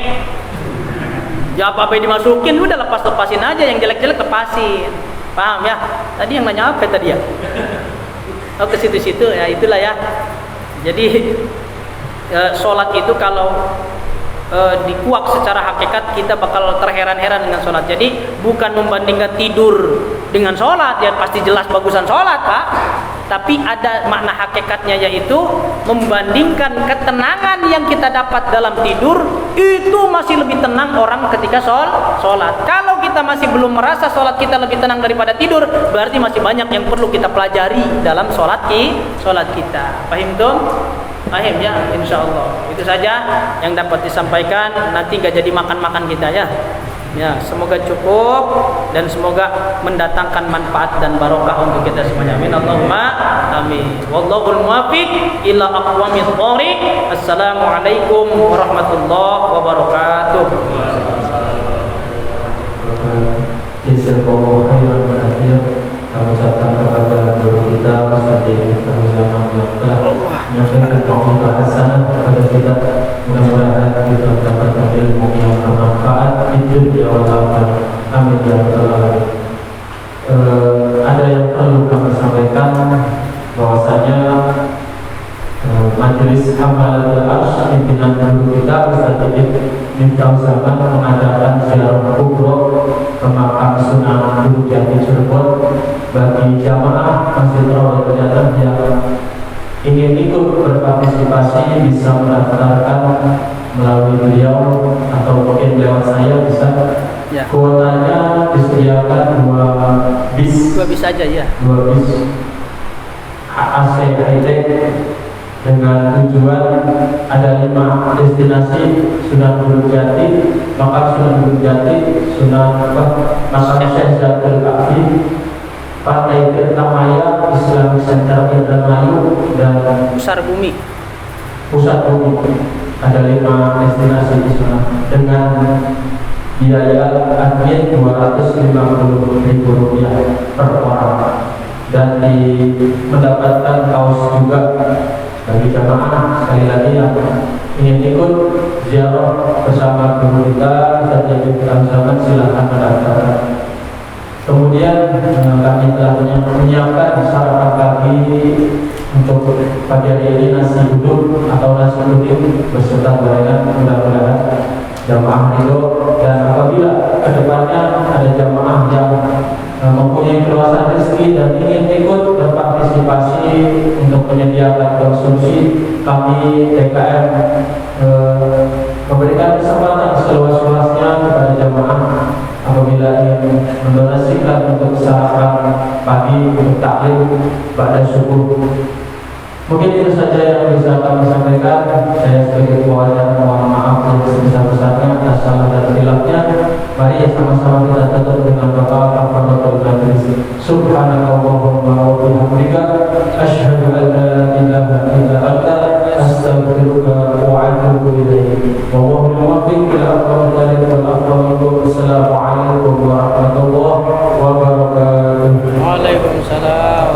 Ya apa yang dimasukin, udah lepasin aja, yang jelek-jelek lepasin. Paham ya? Tadi yang nanya apa tadi ya? Oh ke situ-situ ya, itulah ya. Jadi sholat itu kalau dikuak secara hakikat kita bakal terheran-heran dengan sholat. Jadi bukan membandingkan tidur dengan sholat, ya pasti jelas bagusan sholat, Pak. Tapi ada makna hakikatnya, yaitu membandingkan ketenangan yang kita dapat dalam tidur itu masih lebih tenang orang ketika sholat. Kalau kita masih belum merasa sholat kita lebih tenang daripada tidur, berarti masih banyak yang perlu kita pelajari dalam sholat kita. Paham tuh? Paham ya, insya Allah. Itu saja yang dapat disampaikan. Nanti gak jadi makan-makan kita ya. Ya, semoga cukup dan semoga mendatangkan manfaat dan barokah untuk kita semuanya. Amin Allahumma amin. Wallahul muwaffiq ila aqwamit thoriq. Assalamualaikum warahmatullahi wabarakatuh. Jazakallahu khairan katsir. Kami ucapkan kepada guru kita Ustaz Dedi Zaman yang telah menyampaikan tauhid hasanah kepada kita. Mudah-mudahan kita dapat ilmu yang bermanfaat di dunia wal akhirah. Amin ya rabbal alamin. Ada yang perlu kami sampaikan bahwasanya Majelis Hamalatul Arsy pimpinan guru kita Ustaz Dedi Miftah Zaman mengadakan ziarah kubra ke makam Sunan Gunung Jati Cirebon bagi jamaah Masjid Rawal Kegiatan yang ingin ikut berpartisipasi bisa mendaftarkan melalui beliau atau mungkin lewat saya bisa. Ya. Kuotanya disediakan 2 bis. 2 bis aja ya. 2 bis AC high-tech dengan tujuan ada 5 destinasi: Sunan Gunung Jati, makam Sunan Gunung Jati, makam Syekh Zatul Kahfi, Pantai Tirtamaya, Islamic Center Indramayu, dan Pusar Bumi. Pusat Bumi. Ada 5 destinasi di sana dengan biaya admin Rp250.000 per orang, dan mendapatkan kaos juga bagi jamaah. Sekali lagi yang ingin ikut ziarah bersama guru kita Ustaz Dedi Zaman silahkan mendaftar. Kemudian kami telah menyiapkan sarapan pagi untuk pagi hari ini, nasi uduk atau nasi uduk beserta gorengan. Mudah-mudahan jamaah itu, dan apabila kedepannya ada jamaah yang mempunyai keluasan rezeki dan ingin ikut berpartisipasi untuk menyediakan konsumsi, kami DKM memberikan kesempatan seluas-luasnya kepada jamaah apabila ingin mendonasikan untuk sarapan pagi untuk taklim pada subuh. Mungkin itu saja yang bisa kami sampaikan. Saya sebagai keluarga mohon maaf yang sebesar-besarnya atas salah dan khilafnya. Mari sama-sama kita tutup dengan doa kafaratul majlis. Subhanakallahumma wa bihamdika asyhadu an la ilaha illa anta astaghfiruka wa atubu ilaik. Wallahul muwaffiq ila aqwamit thoriq wal aqwamit. Assalamualaikum warahmatullahi wabarakatuh. Waalaikumsalam.